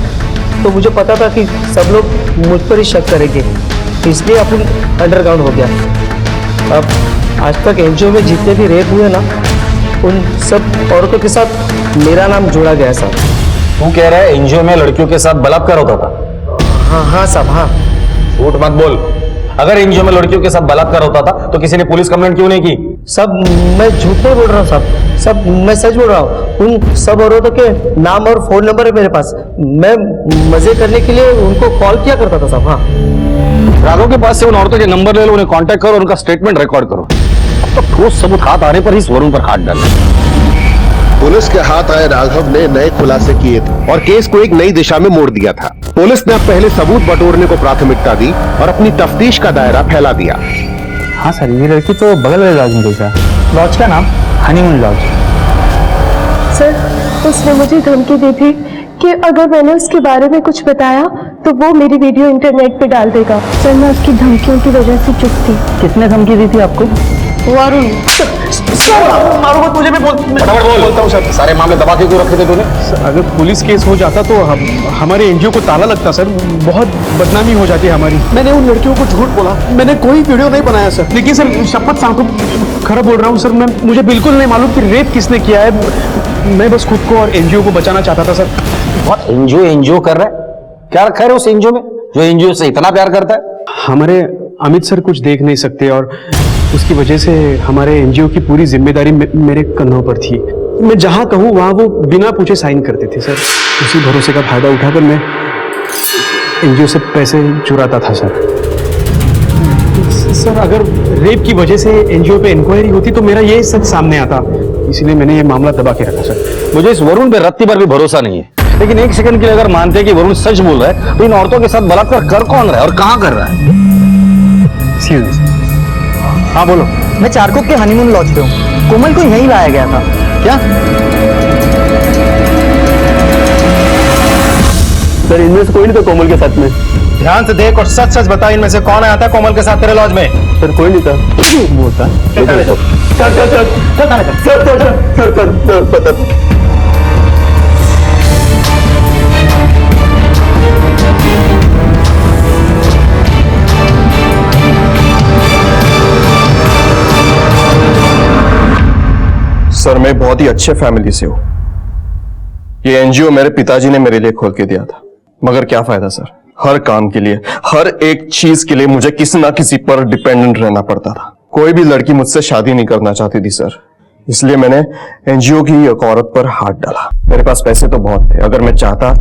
तो मुझे पता था कि सब लोग मुझ पर ही शक करेंगे, इसलिए अपन अंडरग्राउंड हो गया। अब आज तक एनजीओ में जितने भी रेप हुए ना, उन सब औरतों के साथ मेरा नाम जोड़ा गया साहब। तू कह रहा है एनजीओ में लड़कियों के साथ बलात्कार होता था? हाँ साहब, हाँ। झूठ मत बोल। अगर एनजीओ में लड़कियों के साथ बलात्कार होता था तो किसी ने पुलिस कंप्लेंट क्यों नहीं की? सब मैं झूठ नहीं बोल रहा हूँ साहब, सब मैं सच बोल रहा हूँ। उन सब औरतों के नाम और फोन नंबर है मेरे पास। मैं मजे करने के लिए उनको कॉल किया करता था साहब। हाँ, राघव के पास से उन औरतों के नंबर ले लो, उन्हें कांटेक्ट करो, उनका स्टेटमेंट रिकॉर्ड करो। अब तो ठोस सबूत हाथ आने पर ही वरुण पर हाथ डालना। पुलिस के हाथ आए राघव ने नए खुलासे किए थे और केस को एक नई दिशा में मोड़ दिया था। पुलिस ने अब पहले सबूत बटोरने को प्राथमिकता दी और अपनी तफ्तीश का दायरा फैला दिया। हाँ सर, ये लड़की तो बगल वाले लॉज में देखा। लॉज का नाम हनीमून लॉज। सर उसने मुझे धमकी दी थी कि अगर मैंने उसके बारे में कुछ बताया तो वो मेरी वीडियो इंटरनेट पे डाल देगा। सर मैं उसकी धमकियों की वजह से चुप थी। किसने धमकी दी थी आपको? वरुण। मारो मत मुझे, मैं बोलता हूँ सर। सारे मामले दबा के क्यों रखे थे तूने? अगर पुलिस केस हो जाता तो हमारे एनजीओ को ताला लगता सर, बहुत बदनामी हो जाती है हमारी। मैंने उन लड़कियों को झूठ बोला, मैंने कोई वीडियो नहीं बनाया सर। लेकिन सर शपथ सांखों खरा बोल रहा हूँ सर, मुझे बिल्कुल नहीं मालूम कि रेप किसने किया है। मैं बस खुद को और एनजीओ को बचाना चाहता था सर। बहुत एनजीओ कर रहा है, क्या रखा है उस एनजीओ में जो एनजीओ से इतना प्यार करता है? हमारे अमित सर कुछ देख नहीं सकते और उसकी वजह से हमारे एनजीओ की पूरी जिम्मेदारी मेरे कंधों पर थी। मैं जहां कहूं वहां वो बिना पूछे साइन करते थे सर। उसी भरोसे का फायदा उठाकर मैं एनजीओ से पैसे चुराता था सर। सर अगर रेप की वजह से एनजीओ पे इंक्वायरी होती तो मेरा ये सच सामने आता, इसलिए मैंने ये मामला दबा के रखा सर। मुझे इस वरुण पे रत्ती भर भी भरोसा नहीं है, लेकिन एक सेकंड के लिए अगर मानते हैं कि वरुण सच बोल रहा है तो इन औरतों के साथ बलात्कार कर कौन रहा है और कहां कर रहा है? हाँ बोलो। मैं चारकोप के हनीमून लॉज पे हूँ। कोमल को यहीं लाया गया था। क्या सर इनमें से कोई नहीं था कोमल के साथ में। ध्यान से देख और सच सच बता, इनमें से कौन आया था कोमल के साथ तेरे लॉज में? सर कोई नहीं था। बोलता सर मैं बहुत ही अच्छे फैमिली से हूं। ये एनजीओ मेरे पिताजी ने मेरे लिए खोल के दिया था, मगर क्या फायदा सर, हर काम के लिए, हर एक चीज के लिए मुझे किसी ना किसी पर डिपेंडेंट रहना पड़ता था। कोई भी लड़की मुझसे शादी नहीं करना चाहती थी सर, इसलिए मैंने एनजीओ की एक औरत पर हाथ डाला। मेरे पास पैसे तो बहुत थे, अगर मैं चाहता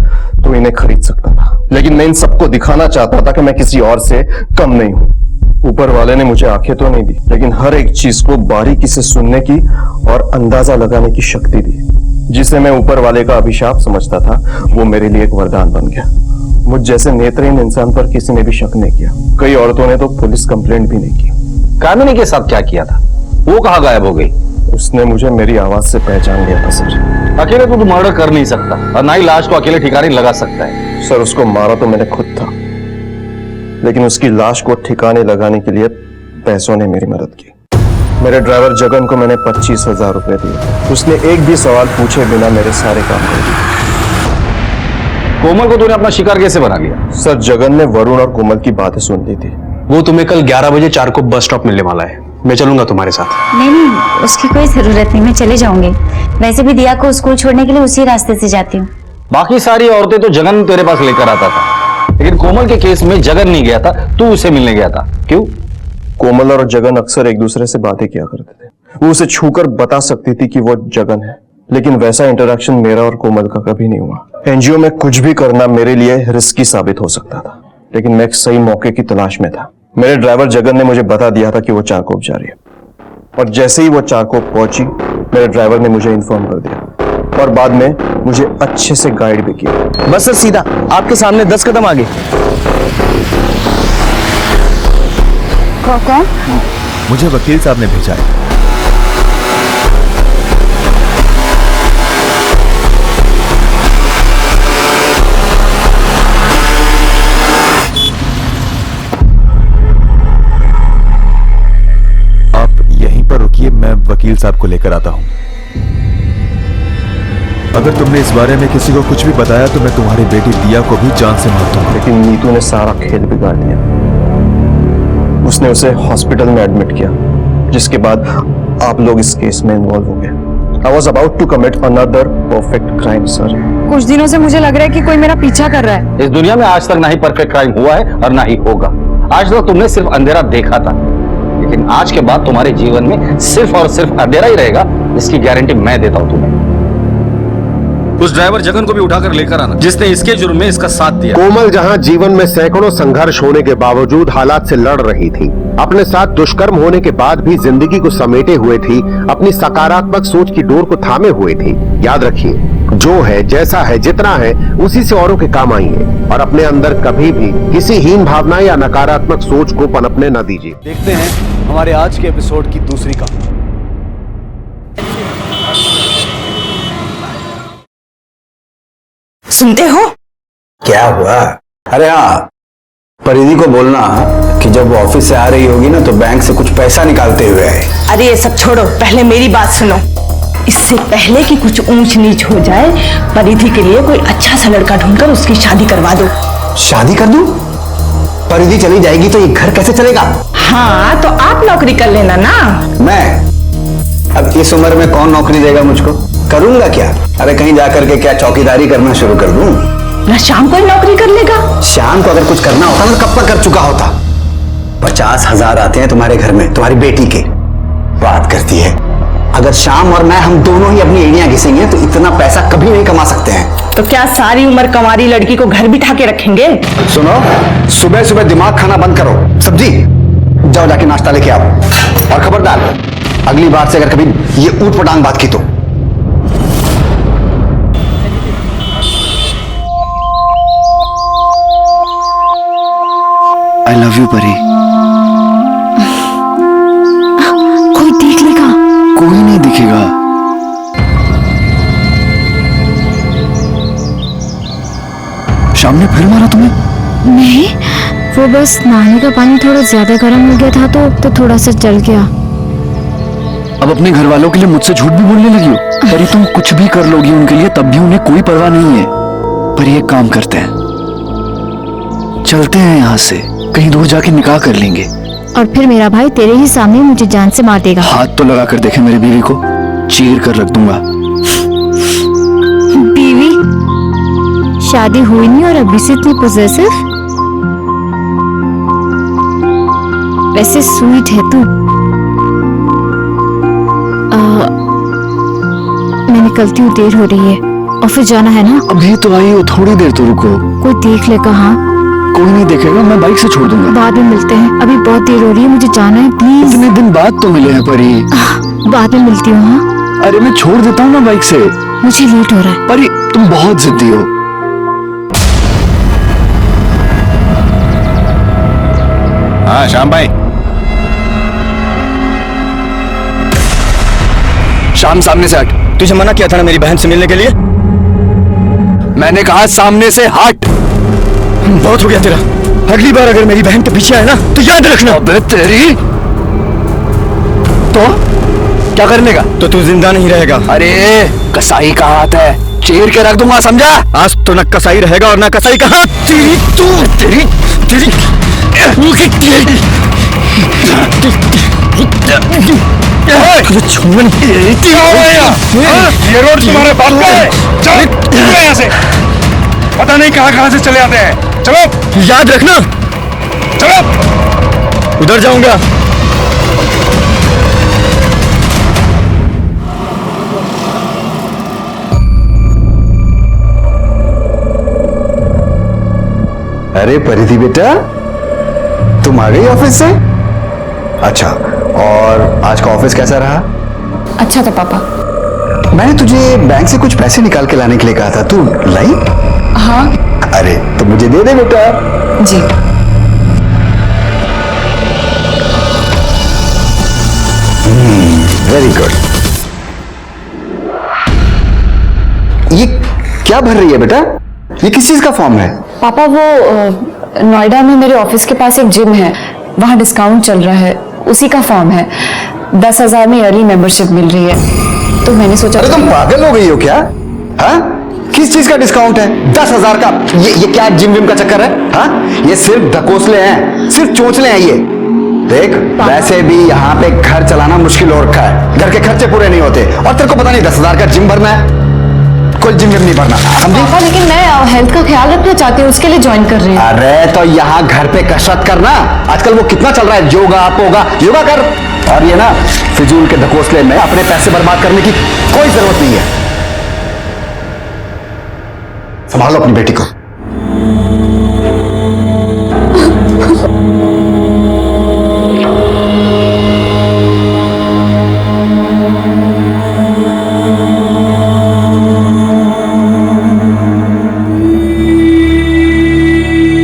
तो इन्हें खरीद सकता था, लेकिन मैं इन सबको दिखाना चाहता था कि मैं किसी और से कम नहीं हूं। ऊपर वाले ने मुझे आंखें तो नहीं दी, लेकिन हर एक चीज को बारीकी से सुनने की और अंदाजा लगाने की शक्ति दी। जिसे मैं ऊपर वाले का अभिशाप समझता था, वो मेरे लिए एक वरदान बन गया। मुझ जैसे नेत्रहीन इंसान पर किसी ने भी शक नहीं किया। कई औरतों ने तो पुलिस कंप्लेंट भी नहीं की। कामिनी के साथ क्या किया था? वो कहाँ गायब हो गई? उसने मुझे मेरी आवाज से पहचान लिया था सर। अकेले तो तू मर्डर कर नहीं सकता और ना ही लाश को अकेले ठिकाने लगा सकता है। सर उसको मारा तो मैंने खुद था, लेकिन उसकी लाश को ठिकाने लगाने के लिए पैसों ने मेरी मदद की। मेरे ड्राइवर जगन को मैंने 25,000 रुपए दिए। उसने एक भी सवाल पूछे बिना मेरे सारे काम कर दिए। कोमल को तूने अपना शिकार कैसे बना लिया? सर जगन ने वरुण और कोमल की बातें सुन ली थी। वो तुम्हें कल 11 बजे चारकोप बस स्टॉप मिलने वाला है। मैं चलूंगा तुम्हारे साथ। नहीं, उसकी कोई जरूरत नहीं, मैं चले जाऊंगी। वैसे भी दिया को स्कूल छोड़ने के लिए उसी रास्ते से जाती हूँ। बाकी सारी औरतें तो जगन तेरे पास लेकर आता था, लेकिन कोमल के केस में जगन नहीं गया था, तू उसे मिलने गया था। क्यों? कोमल और जगन अक्सर एक दूसरे से बातें किया करते थे। वो उसे छूकर बता सकती थी कि वो जगन है, लेकिन वैसा इंटरेक्शन मेरा और कोमल का कभी नहीं हुआ। एनजीओ में कुछ भी करना मेरे लिए रिस्की साबित हो सकता था, लेकिन मैं एक सही मौके की तलाश में था। मेरे ड्राइवर जगन ने मुझे बता दिया था कि वो चारकोप जा रही है, और जैसे ही वो चारकोप पहुंची मेरे ड्राइवर ने मुझे इन्फॉर्म कर दिया और बाद में मुझे अच्छे से गाइड भी किया। बस सर, सीधा आपके सामने 10 कदम आगे। कौन? मुझे वकील साहब ने भेजा है। आप यहीं पर रुकिए, मैं वकील साहब को लेकर आता हूं। अगर तुमने इस बारे में किसी को कुछ भी बताया तो मैं तुम्हारी बेटी दिया को भी जान से मार दूंगा। लेकिन नीतू ने सारा खेल बिगाड़ दिया। उसने उसे हॉस्पिटल में एडमिट किया, जिसके बाद आप लोग इस केस में इन्वॉल्व हो गए। I was about to commit another perfect crime, sir. कुछ दिनों से मुझे लग रहा है कि कोई मेरा पीछा कर रहा है। इस दुनिया में आज तक ना ही परफेक्ट क्राइम हुआ है और ना ही होगा। आज तक तुमने सिर्फ अंधेरा देखा था, लेकिन आज के बाद तुम्हारे जीवन में सिर्फ और सिर्फ अंधेरा ही रहेगा, इसकी गारंटी मैं देता हूं तुम्हें। उस ड्राइवर जगन को भी उठाकर लेकर आना, जिसने इसके जुर्म में इसका साथ दिया। कोमल जहां जीवन में सैकड़ों संघर्ष होने के बावजूद हालात से लड़ रही थी, अपने साथ दुष्कर्म होने के बाद भी जिंदगी को समेटे हुए थी, अपनी सकारात्मक सोच की डोर को थामे हुए थी। याद रखिए, जो है, जैसा है, जितना है, उसी से औरों के काम आई है, और अपने अंदर कभी भी किसी हीन भावना या नकारात्मक सोच को पनपने न दीजिए। देखते हैं हमारे आज के एपिसोड की दूसरी कहानी। सुनते हो? क्या हुआ? अरे हाँ, परिधि को बोलना कि जब वो ऑफिस से आ रही होगी ना तो बैंक से कुछ पैसा निकालते हुए आए। अरे ये सब छोड़ो, पहले मेरी बात सुनो। इससे पहले कि कुछ ऊंच नीच हो जाए, परिधि के लिए कोई अच्छा सा लड़का ढूंढकर उसकी शादी करवा दो। शादी कर दूं? परिधि चली जाएगी तो ये घर कैसे चलेगा? हाँ, तो आप नौकरी कर लेना ना। मैं? अब इस उम्र में कौन नौकरी देगा मुझको? करूंगा क्या? अरे कहीं जाकर के क्या चौकीदारी करना शुरू कर दूं? ना शाम को ही नौकरी कर लेगा। शाम को अगर कुछ करना होता ना कब तक कर चुका होता। 50,000 आते हैं तुम्हारे घर में तुम्हारी बेटी के। बात करती है, अगर शाम और मैं हम दोनों ही अपनी एड़ियां घिसेंगे तो इतना पैसा कभी नहीं कमा सकते हैं। तो क्या सारी उम्र कंवारी लड़की को घर बिठा के रखेंगे? सुनो, सुबह सुबह दिमाग खाना बंद करो। सब्जी जाओ, जाके नाश्ता लेके आओ, और खबरदार अगली बार से अगर कभी ये ऊट पटांग बात की तो। I love you, परी। कोई देख लेगा? कोई नहीं दिखेगा। शाम ने फिर मारा तुम्हें? नहीं, वो बस नहाने का पानी थोड़ा ज्यादा गर्म हो गया था तो थोड़ा सा जल गया। अब अपने घर वालों के लिए मुझसे झूठ भी बोलने लगी हो? परी तुम कुछ भी कर लोगी उनके लिए, तब भी उन्हें कोई परवाह नहीं है। पर ये काम करते हैं, चलते हैं यहाँ से, कहीं दूर जाके निकाह कर लेंगे। और फिर मेरा भाई तेरे ही सामने मुझे जान से मार देगा। हाथ तो लगा कर देखे मेरी बीवी को, चीर कर रख दूंगा। बीवी? शादी हुई नहीं और अभी से इतनी पोजेसिव? वैसे स्वीट है तू। मैं निकलती हूँ, देर हो रही है, ऑफिस जाना है ना। अभी तो आई हो, थोड़ी देर तो रुको। कोई देख ले कहाँ? कोई नहीं देखेगा, मैं बाइक से छोड़ दूंगा। बाद में मिलते हैं, अभी बहुत देर हो रही है, मुझे जाना है, प्लीज। इतने दिन बाद तो मिले हैं परी। बाद में मिलती हूँ। हाँ, अरे मैं छोड़ देता हूँ ना बाइक से। मुझे लेट हो रहा है। परी तुम बहुत जिद्दी हो। हाँ श्याम भाई, शाम सामने से हट। तुझे मना किया था ना मेरी बहन से मिलने के लिए। मैंने कहा सामने से हट। बहुत हो गया तेरा। अगली बार अगर मेरी बहन के पीछे आए ना तो याद रखना। अबे तेरी तो क्या करने का? तो तू जिंदा नहीं रहेगा। अरे कसाई का हाथ है, चीर के रख दूंगा, समझा? आज तो न कसाई रहेगा और न कसाई का हाथ। तेरी तू तेरी तेरी ये रोड तुम्हारे बाप का है। चलो यहाँ से, पता नहीं कहाँ से चले आते हैं। चलो याद रखना। चलो उधर जाऊंगा। अरे परिधि बेटा, तुम आ गई ऑफिस से? अच्छा, और आज का ऑफिस कैसा रहा? अच्छा था पापा। मैंने तुझे बैंक से कुछ पैसे निकाल के लाने के लिए कहा था, तू लाई? हाँ। अरे तो मुझे दे दे बेटा। जी। Very good. ये क्या भर रही है बेटा? ये किस चीज का फॉर्म है? पापा वो नोएडा में मेरे ऑफिस के पास एक जिम है, वहाँ डिस्काउंट चल रहा है, उसी का फॉर्म है। 10,000 में ईयरली मेंबरशिप मिल रही है, तो मैंने सोचा। अरे तुम पागल हो गई हो क्या? हाँ, किस चीज का डिस्काउंट है? 10,000 का? ये क्या जिम विम का चक्कर है? हाँ, ये सिर्फ ढकोसले हैं, सिर्फ चोंचले हैं ये। देख, वैसे भी यहाँ पे घर चलाना मुश्किल हो रखा है, घर के खर्चे पूरे नहीं होते, और तेरे को पता नहीं 10,000 का जिम भरना है? कोई जिम विम नहीं भरना, समझी? पापा लेकिन मैं हेल्थ का ख्याल रखना चाहती हूँ, उसके लिए ज्वाइन कर रही हूँ। अरे तो यहाँ घर पे कसरत करना, आजकल वो कितना चल रहा है, योगा पोगा, योगा कर। और ये ना फिजूल के ढकोसले में अपने पैसे बर्बाद करने की कोई जरूरत नहीं है। संभालो अपनी बेटी को।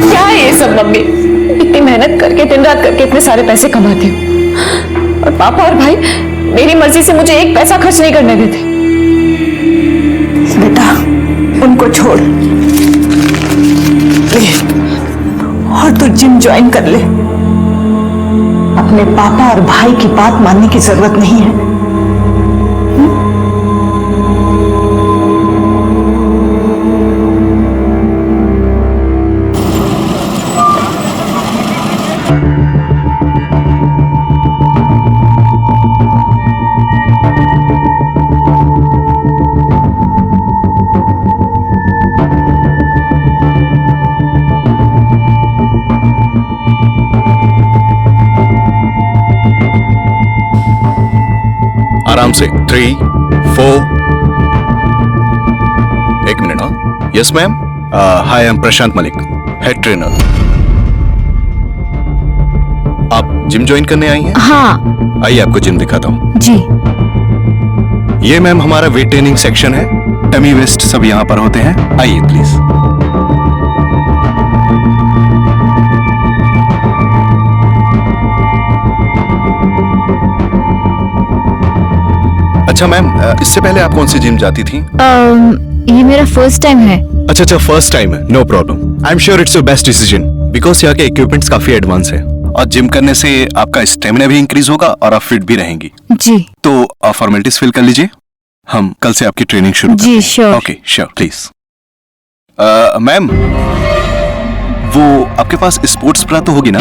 क्या है ये सब मम्मी? इतनी मेहनत करके दिन रात करके इतने सारे पैसे कमाती हूँ, और पापा और भाई मेरी मर्जी से मुझे एक पैसा खर्च नहीं करने देते। बेटा उनको छोड़ ले और तू जिम ज्वाइन कर ले। अपने पापा और भाई की बात मानने की जरूरत नहीं है। आराम से 3, 4। एक मिनट। हाँ, yes ma'am. Hi, I am Prashant Malik, head trainer. आप जिम ज्वाइन करने आई हैं? हाँ। आइए आपको जिम दिखाता हूँ। जी। ये मैम हमारा वेट ट्रेनिंग सेक्शन है, टमी वेस्ट सब यहाँ पर होते हैं। आइए प्लीज। अच्छा मैम, इससे पहले आप कौन सी जिम जाती थी? ये मेरा फर्स्ट टाइम है। अच्छा, फर्स्ट टाइम है, no problem. I am sure it's your best decision, because यहाँ के इक्विपमेंट्स काफी एडवांस है, और जिम करने से आपका स्टेमिना भी इंक्रीज होगा और आप फिट भी रहेंगी। जी। तो आप फॉर्मेलिटीज फिल कर लीजिए, हम कल से आपकी ट्रेनिंग शुरू करते हैं। जी sure. Okay sure, please. Ma'am, वो आपके पास स्पोर्ट्स ब्रा तो होगी ना?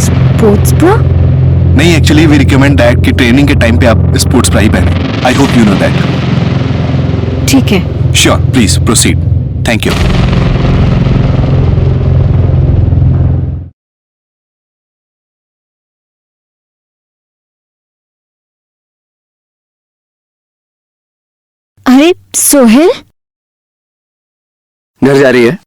Sports bra? नहीं, एक्चुअली वी रिकमेंड दैट कि ट्रेनिंग के टाइम पे आप स्पोर्ट्स ब्रा ही पहने। I hope you know that. ठीक है। Sure, please proceed. Thank you. अरे सोहेल, घर जा रही है?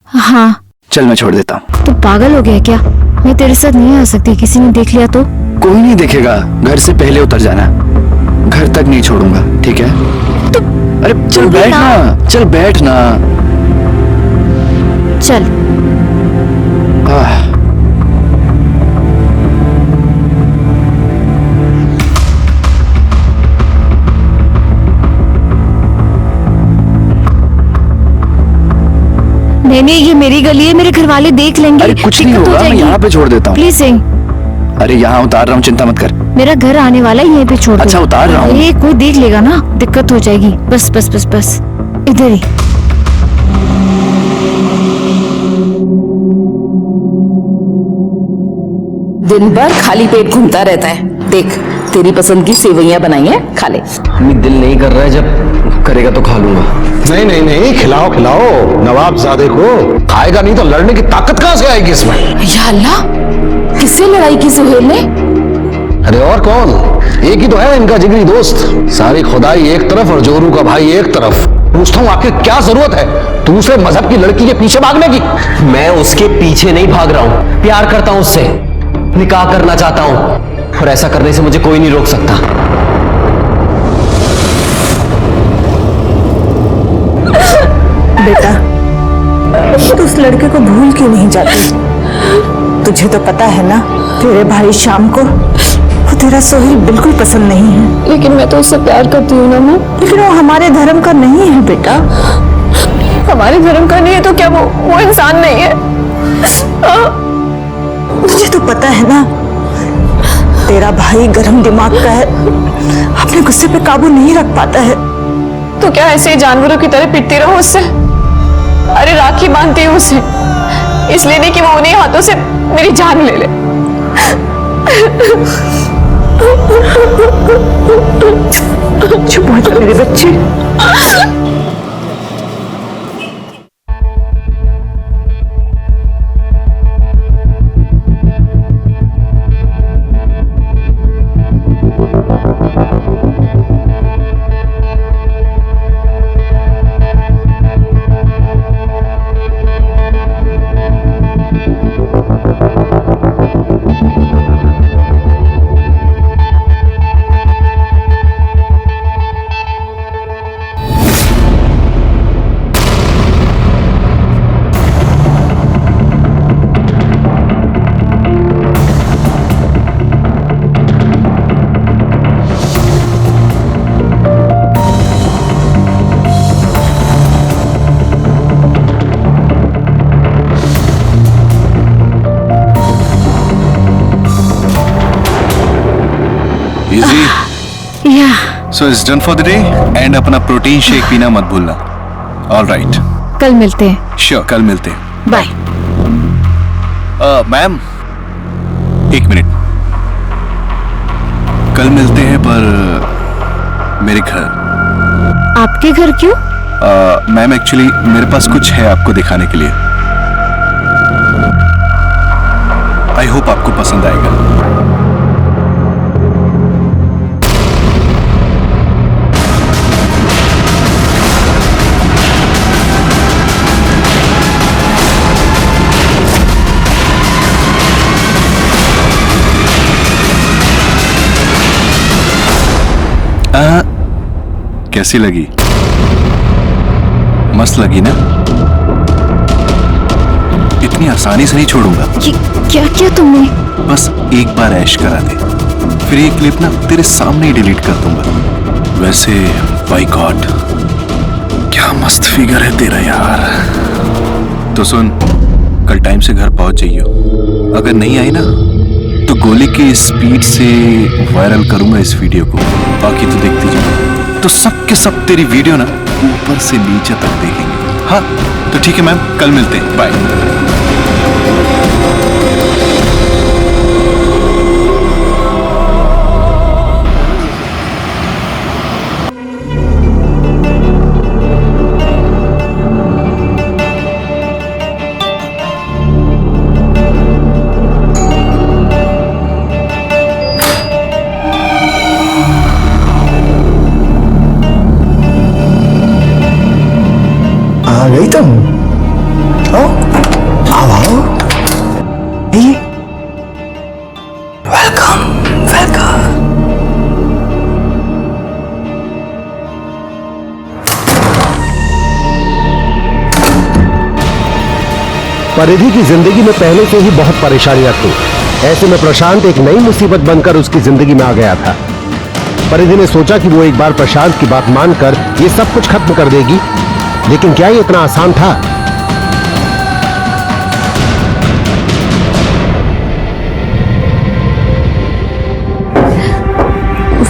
हाँ। चल मैं छोड़ देता हूँ। तू पागल हो गया क्या? मैं तेरे साथ नहीं आ सकती, किसी ने देख लिया तो? कोई नहीं देखेगा, घर से पहले उतर जाना, घर तक नहीं छोड़ूंगा, ठीक है? तो अरे चल बैठ ना, चल बैठ ना। चल। नहीं नहीं, ये मेरी गली है, मेरे घर वाले देख लेंगे। अरे कुछ नहीं होगा, मैं यहाँ पे छोड़ देता हूँ। प्लीज सिंह। अरे यहाँ उतार रहा हूँ, चिंता मत कर। मेरा घर आने वाला है, यहीं पे छोड़ दो। अच्छा उतार रहा हूँ। ये कोई देख लेगा ना, दिक्कत हो जाएगी। बस बस बस बस इधर ही। दिन भर खाली पेट घूमता रहता है। देख, तेरी पसंद की सेवइयां बनाई हैं, खा ले। दिल नहीं कर रहा है, जब करेगा तो खा लूंगा। नहीं नहीं नहीं, खिलाओ खिलाओ नवाबजादे को। खाएगा नहीं तो लड़ने की ताकत कहां से आएगी इसमें? या अल्लाह, किससे लड़ाई की सुहेल ने? अरे और कौन, एक ही तो है इनका जिगरी दोस्त। सारी खुदाई एक तरफ और जोरू का भाई एक तरफ। पूछता हूँ आखिर क्या जरूरत है दूसरे मजहब की लड़की के पीछे भागने की? मैं उसके पीछे नहीं भाग रहा हूँ, प्यार करता हूँ उससे, निकाह करना चाहता हूँ, और ऐसा करने से मुझे कोई नहीं रोक सकता। बेटा, तू उस लड़के को भूल क्यों नहीं जाती? तुझे तो पता है ना, तेरे भाई शाम को वो तेरा सोहेल बिल्कुल पसंद नहीं है। लेकिन मैं तो उससे प्यार करती हूँ ना माँ। लेकिन वो हमारे धर्म का नहीं है बेटा। हमारे धर्म का नहीं है तो क्या वो इंसान नहीं है? तुझे तो पता है ना, तेरा भाई गर्म दिमाग का है, अपने गुस्से पे काबू नहीं रख पाता है। तो क्या ऐसे ही जानवरों की तरह पिटती रहो उससे? अरे राखी बांधती हूँ उसे, इसलिए नहीं कि वो उन्हीं हाथों से मेरी जान ले ले। चुप हो जा मेरे बच्चे। So it's done for the day and अपना प्रोटीन शेक पीना मत भूलना। All right. कल मिलते हैं। Sure, कल मिलते हैं। बाय। मैम, एक मिनट। कल मिलते हैं पर मेरे घर। आपके घर क्यों? मैम एक्चुअली मेरे पास कुछ है आपको दिखाने के लिए। आई होप आपको पसंद आएगा। कैसी लगी? मस्त लगी ना? इतनी आसानी से नहीं छोड़ूंगा। क्या किया तुमने? बस एक बार ऐश करा दे, फिर ये क्लिप ना तेरे सामने ही डिलीट कर दूंगा। वैसे बाय गॉड क्या मस्त फिगर है तेरा यार। तो सुन, कल टाइम से घर पहुंच जाइयो। अगर नहीं आई ना तो गोली की स्पीड से वायरल करूंगा इस वीडियो को। बाकी तो देखती जाओ। तो सब के सब तेरी वीडियो ना ऊपर से नीचे तक देखेंगे। हाँ तो ठीक है मैम, कल मिलते हैं। बाय। आ गई तुम? आओ आओ आओ। Welcome welcome. परिधि की जिंदगी में पहले से ही बहुत परेशानियां थी। ऐसे में प्रशांत एक नई मुसीबत बनकर उसकी जिंदगी में आ गया था। परिधि ने सोचा कि वो एक बार प्रशांत की बात मानकर ये सब कुछ खत्म कर देगी, लेकिन क्या ये इतना आसान था?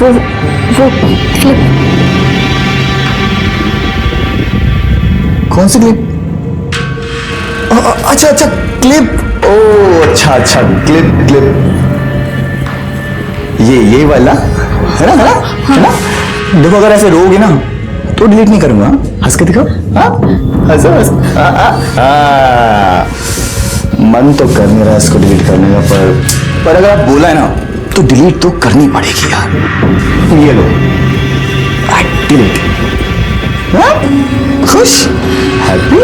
वो क्लिप। कौन सी क्लिप? अच्छा अच्छा क्लिप। ओ अच्छा अच्छा क्लिप क्लिप, ये वाला है ना, है ना, है ना? देखो अगर ऐसे रोगे ना तो डिलीट नहीं करूंगा। हंस के दिखाओ। हंसो हंसो। मन तो कर नहीं रहा इसको डिलीट करने का, पर अगर आप बोला है ना तो डिलीट तो करनी पड़ेगी यार। ये लो डिलीट। खुश, हैप्पी।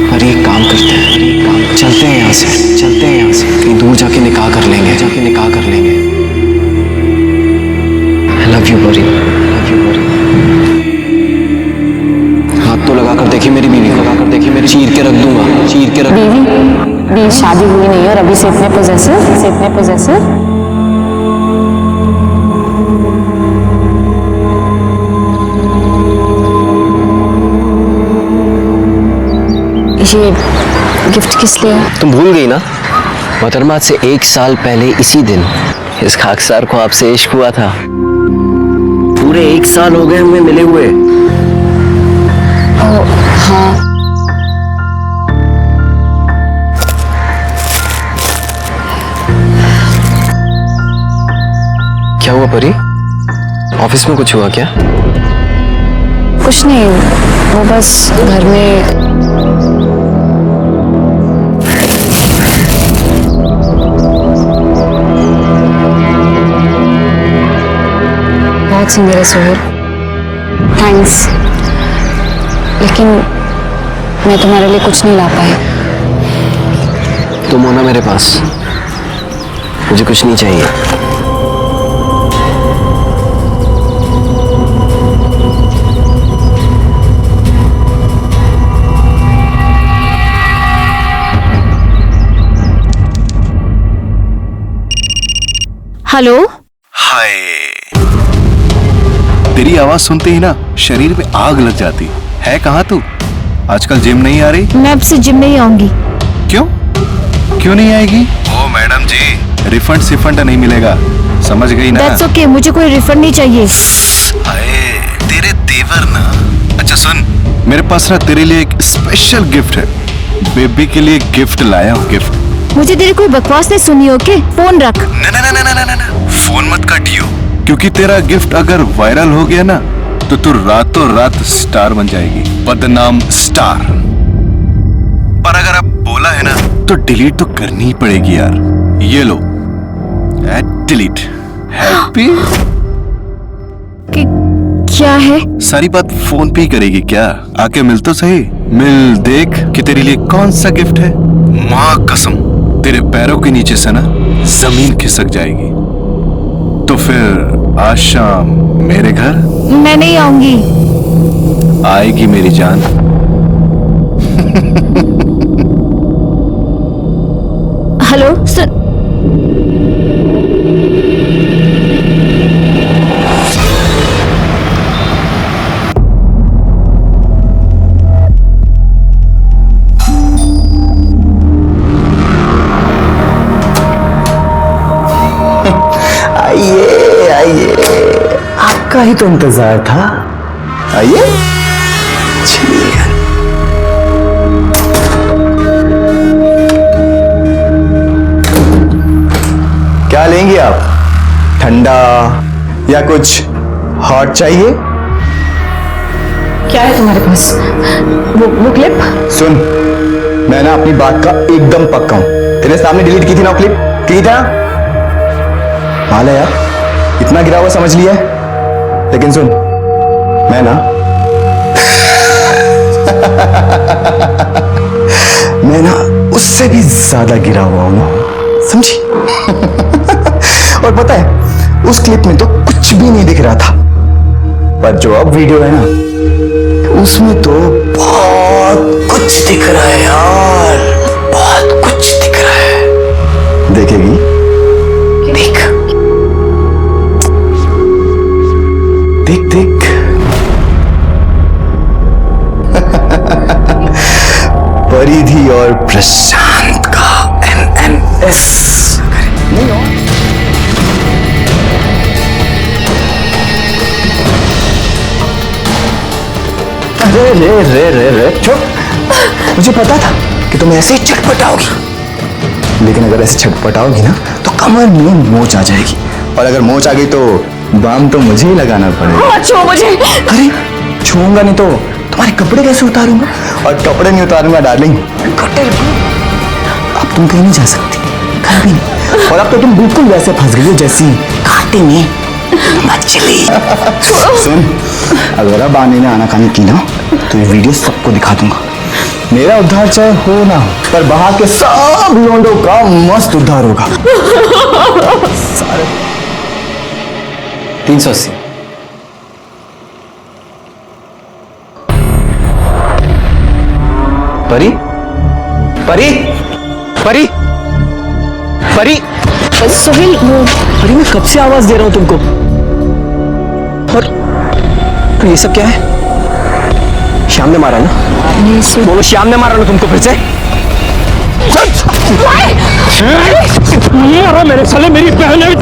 पर ये काम करते हैं, चलते हैं यहाँ से, चलते हैं यहाँ से, कहीं दूर जाके निकाह कर लेंगे, जाके निकाह कर लेंगे। I love you परी, love you परी। हाथ तो लगा कर देखी मेरी बीवी को, लगा कर देखी मेरी, चीर के रख दूंगा, चीर के रख। बीवी शादी हुई नहीं है और अभी से इतने पोजेसिव, ये गिफ्ट किस लिए? तुम भूल गई ना, मोहतरमा से 1 साल पहले इसी दिन इस खाकसार को आपसे इश्क हुआ था। पूरे 1 साल हो गए हमें मिले हुए। हाँ। क्या हुआ परी? ऑफिस में कुछ हुआ क्या? कुछ नहीं, वो बस घर में बहुत सुंदर है सोहेल, थैंक्स, लेकिन मैं तुम्हारे लिए कुछ नहीं ला पाई। तुम हो ना मेरे पास, मुझे कुछ नहीं चाहिए। हेलो। हाय, तेरी आवाज सुनते ही ना शरीर में आग लग जाती है। कहाँ तू? आजकल जिम नहीं आ रही? मैं अब से जिम नहीं आऊंगी। क्यों? क्यों नहीं आएगी? ओ मैडम जी, रिफंड सिफंड नहीं मिलेगा, समझ गई ना? That's okay, मुझे कोई रिफंड नहीं चाहिए। अरे तेरे तेवर ना। अच्छा सुन, मेरे पास ना तेरे लिए एक स्पेशल गिफ्ट है। बेबी के लिए गिफ्ट लाया हूँ, गिफ्ट। मुझे तेरी कोई बकवास नहीं सुनी, ओके? फोन रख। ना, फोन मत काटियो, क्योंकि तेरा गिफ्ट अगर वायरल हो गया ना तो तू रातों रात स्टार बन जाएगी, बदनाम स्टार। पर अगर अब बोला है ना तो डिलीट तो करनी ही पड़ेगी यार। ये लो, डिलीट। हैप्पी? क्या है? सारी बात फोन पे ही करेगी क्या? आके मिल तो सही, मिल, देख कि तेरे लिए कौन सा गिफ्ट है। माँ कसम, तेरे पैरों के नीचे से ना जमीन खिसक जाएगी। तो फिर आज शाम मेरे घर? मैं नहीं आऊंगी। आएगी मेरी जान। हेलो सुन, आपका ही तो इंतजार था। आइए, चलिए। क्या लेंगे आप? ठंडा या कुछ हॉट चाहिए? क्या है तुम्हारे पास? वो क्लिप? सुन, मैं ना अपनी बात का एकदम पक्का हूं। तेरे सामने डिलीट की थी ना क्लिप, की था? माला यार, इतना गिरा हुआ समझ लिया है, लेकिन सुन, मैं ना मैं ना उससे भी ज्यादा गिरा हुआ हूं, समझी? और पता है, उस क्लिप में तो कुछ भी नहीं दिख रहा था, पर जो अब वीडियो है ना उसमें तो बहुत कुछ दिख रहा है यार, बहुत कुछ दिख रहा है। देखेगी? देख देख देख। परिधि और प्रशांत का MMS नहीं हो। अरे रे रे रे रे चुप। मुझे पता था कि तुम ऐसे ही छटपटाओगी, लेकिन अगर ऐसे छटपटाओगी ना तो कमर में मोच आ जाएगी, और अगर मोच आ गई तो बाम तो मुझे ही लगाना पड़ेगा। छो मुझे। अरे छूंगा नहीं तो तुम्हारे कपड़े कैसे उतारूंगा, और कपड़े नहीं उतारूंगा डार्लिंग, अब तुम कहीं नहीं जा सकती, कहीं भी नहीं। और अब तो तुम बिल्कुल वैसे फंस गई हो जैसी कांटे में मछली। सुन, अगर अब आने में आना खाने की ना तो ये वीडियो सबको दिखा दूंगा। मेरा उद्धार चाहे हो ना हो, पर बाहर के सब लोंडों का मस्त उद्धार होगा। सारे 380। परी परी परी परी सोहेल, परी मैं कब से आवाज दे रहा हूं तुमको, और ये सब क्या है? श्याम ने मारा ना? नहीं बोलो, श्याम ने मारा ना तुमको फिर से? मेरे साले मेरी बहन है।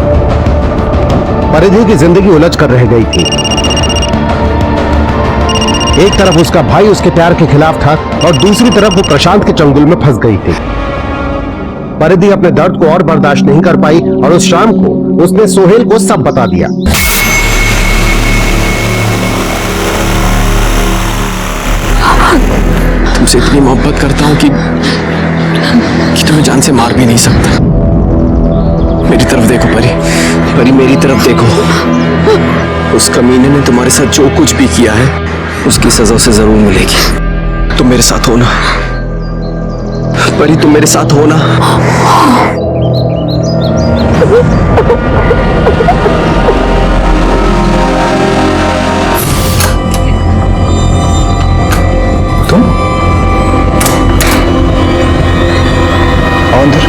परिधि की जिंदगी उलझ कर रह गई थी। एक तरफ उसका भाई उसके प्यार के खिलाफ था, और दूसरी तरफ वो प्रशांत के चंगुल में फंस गई थी। परिधि अपने दर्द को और बर्दाश्त नहीं कर पाई, और उस शाम को उसने सोहेल को सब बता दिया। तुमसे इतनी मोहब्बत करता हूं कि तुम्हें जान से मार भी नहीं सकता। मेरी तरफ देखो परी, परी मेरी तरफ देखो। उस कमीने ने तुम्हारे साथ जो कुछ भी किया है उसकी सजा उसे जरूर मिलेगी। तुम मेरे साथ हो ना परी, तुम मेरे साथ हो ना? तुम अंदर।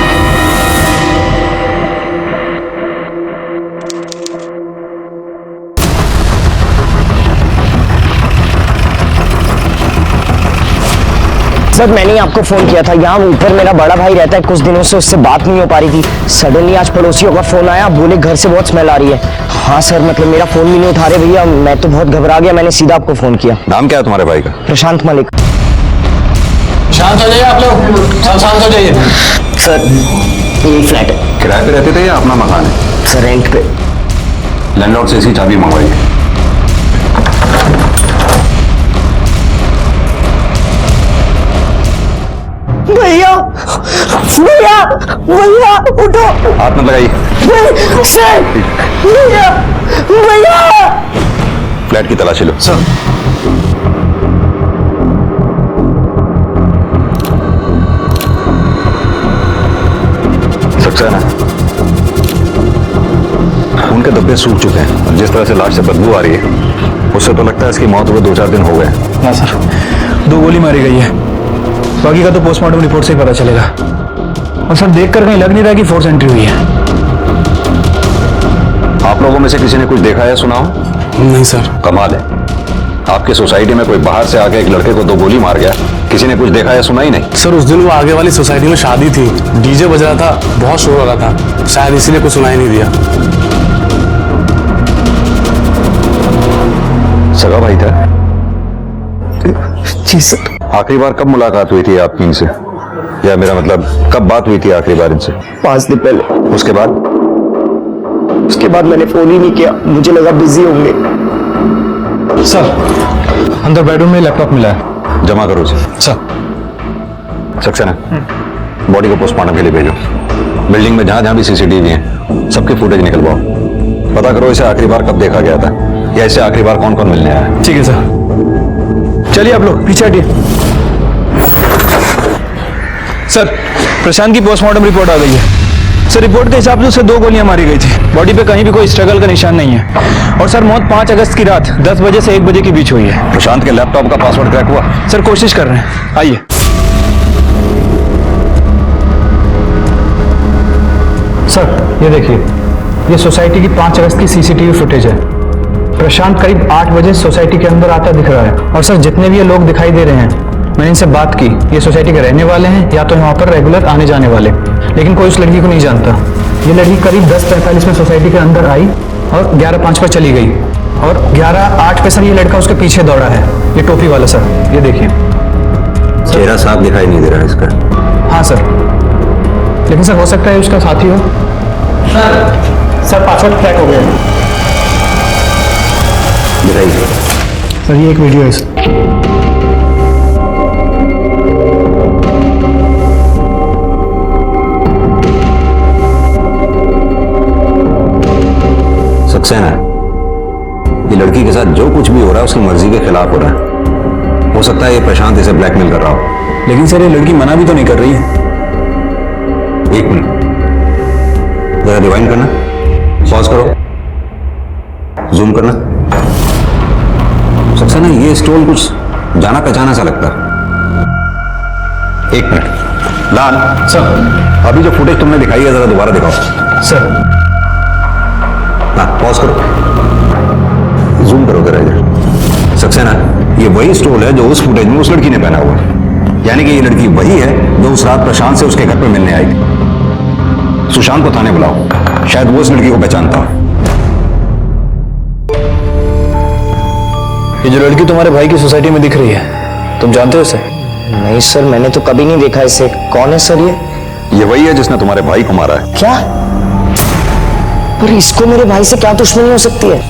सर मैंने आपको फोन किया था, यहाँ ऊपर मेरा बड़ा भाई रहता है, कुछ दिनों से उससे बात नहीं हो पा रही थी। सडनली आज पड़ोसियों का फोन आया, बोले घर से बहुत स्मेल आ रही है। हाँ सर, मतलब मेरा फोन भी नहीं उठा रहे भैया, मैं तो बहुत घबरा गया, मैंने सीधा आपको फोन किया। नाम क्या है तुम्हारे भाई का? प्रशांत मलिक। शांत हो जाइए आप लोग, सब शांत हो जाइए। सर यही फ्लैट है। किराए पे रहते थे या अपना मकान है? सर रेंट पे। लैंडलॉर्ड से इसी चाबी मंगवाइए। भैया भैया भैया उठो, हाथ मत लगाइए। भैया भैया फ्लैट की तलाशी लो। सर सक्सेना, खून के धब्बे सूख चुके हैं, और जिस तरह से लाश से बदबू आ रही है उससे तो लगता है इसकी मौत हुए 2-4 दिन हो गए। हाँ सर, 2 गोली मारी गई है, बाकी का तो पोस्टमार्टम रिपोर्ट से ही पता चलेगा। और सर देख कर कहीं लग नहीं रहा कि फोर्स एंट्री हुई है। आप लोगों में से किसी ने कुछ देखा है, सुना हो? नहीं सर। कमाल है, आपकी सोसाइटी में कोई बाहर से आके एक लड़के को 2 गोली मार गया, किसी ने कुछ देखा या सुना ही नहीं? सर उस दिन वो आगे वाली सोसाइटी में शादी थी, डीजे बज रहा था, बहुत शोर हो रहा था, शायद इसीलिए कुछ सुनाई नहीं दिया। सगा भाई था? जी सर। आखिरी बार कब मुलाकात हुई थी आपकी इनसे, या मेरा मतलब कब बात हुई थी आखिरी बार इनसे? 5 दिन पहले। उसके बाद? उसके बाद मैंने फोन ही नहीं किया, मुझे लगा बिजी होंगे। सर अंदर बेडरूम में लैपटॉप मिला है, जमा करो उसे। सर। सक्सेना, बॉडी को पोस्टमार्टम के लिए भेजो। बिल्डिंग में जहां जहां भी सीसीटीवी है सबकी फुटेज निकलवाओ, पता करो इसे आखिरी बार कब देखा गया था, या इसे आखिरी बार कौन कौन मिलने आया है। ठीक है सर। चलिए आप लोग पीछे हटिए। सर प्रशांत की पोस्टमार्टम रिपोर्ट आ गई है। सर रिपोर्ट के हिसाब से उसे 2 गोलियां मारी गई थी, बॉडी पे कहीं भी कोई स्ट्रगल का निशान नहीं है, और सर मौत 5 अगस्त की रात 10 बजे से 1 बजे के बीच हुई है। प्रशांत के लैपटॉप का पासवर्ड क्रैक हुआ? सर कोशिश कर रहे हैं, आइए। सर ये देखिए, ये सोसाइटी की 5 अगस्त की सीसीटीवी फुटेज है। प्रशांत करीब 8 बजे सोसाइटी के अंदर आता दिख रहा है, और सर जितने भी ये लोग दिखाई दे रहे हैं मैंने इनसे बात की, ये सोसाइटी के रहने वाले हैं या तो यहाँ पर रेगुलर आने जाने वाले, लेकिन कोई उस लड़की को नहीं जानता। ये लड़की करीब 10:45 में सोसाइटी के अंदर आई और 11:05 पर चली गई और 11:08 पे सर ये लड़का उसके पीछे दौड़ा है। ये टोपी वाला सर, ये देखिए। चेहरा साफ दिखाई नहीं दे रहा है इसका। हाँ सर, लेकिन सर हो सकता है उसका साथी हो। सर पासवर्ड क्रैक हो गया। दिखाइए सर, ये एक वीडियो है सर। सक्सेना, ये लड़की के साथ जो कुछ भी हो रहा है उसकी मर्जी के खिलाफ हो रहा है। हो सकता है ये प्रशांत इसे ब्लैकमेल कर रहा हो। लेकिन सर ये लड़की मना भी तो नहीं कर रही है। एक मिनट, जरा रिवाइंड करना, पॉज करो, जूम करना। सक्सेना, ये स्टोन कुछ जाना पहचाना सा लगता है। एक मिनट, लाल सर, अभी जो फुटेज तुमने दिखाई है जरा दोबारा दिखाओ। सर हाँ, पॉज करो, जूम करो जरा इधर। सक्सेना, ये वही स्टोल है जो उस फुटेज में उस लड़की ने पहना हुआ है। यानी कि ये लड़की वही है जो उस रात प्रशांत से उसके घर पर मिलने आई थी। सुशांत को थाने बुलाओ, शायद वो इस लड़की को पहचानता हो। ये जो लड़की तुम्हारे भाई की सोसाइटी में दिख रही है, तुम जानते हो इसे? नहीं सर, मैंने तो कभी नहीं देखा इसे। कौन है सर ये वही है जिसने तुम्हारे भाई को मारा है। क्या? पर इसको मेरे भाई से क्या दुश्मनी हो सकती है?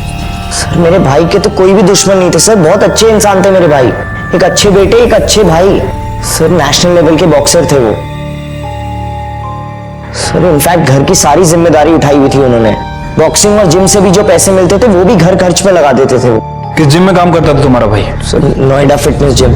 सर मेरे भाई के तो कोई भी दुश्मन नहीं थे सर, बहुत अच्छे इंसान थे मेरे भाई। एक अच्छे बेटे, एक अच्छे भाई। सर नेशनल लेवल के बॉक्सर थे वो। सर इनफैक्ट घर की सारी जिम्मेदारी उठाई हुई थी उन्होंने। बॉक्सिंग और जिम से भी जो पैसे मिलते थे वो भी घर खर्च पे लगा देते थे वो। किस जिम में काम करता था तुम्हारा भाई? Sir Noida fitness gym.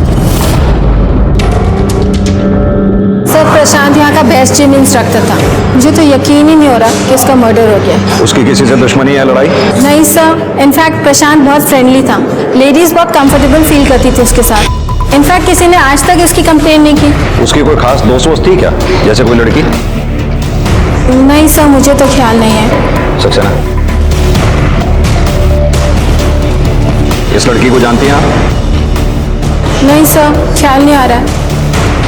Sir Prashant यहाँ का बेस्ट जिम इंस्ट्रक्टर था। मुझे तो यकीन ही नहीं हो रहा कि उसका मर्डर हो गया। उसकी किसी से दुश्मनी है, लड़ाई? नहीं सर, इनफैक्ट प्रशांत बहुत फ्रेंडली था। लेडीज बहुत कंफर्टेबल फील करती थी उसके साथ। इनफैक्ट किसी ने आज तक उसकी कंप्लेन नहीं की। उसकी कोई खास दोस्त वोस्त थी क्या, जैसे कोई लड़की? नहीं सर, मुझे तो ख्याल नहीं है। सक्सेना, इस लड़की को जानती हैं आप? नहीं सर, ख्याल नहीं आ रहा है।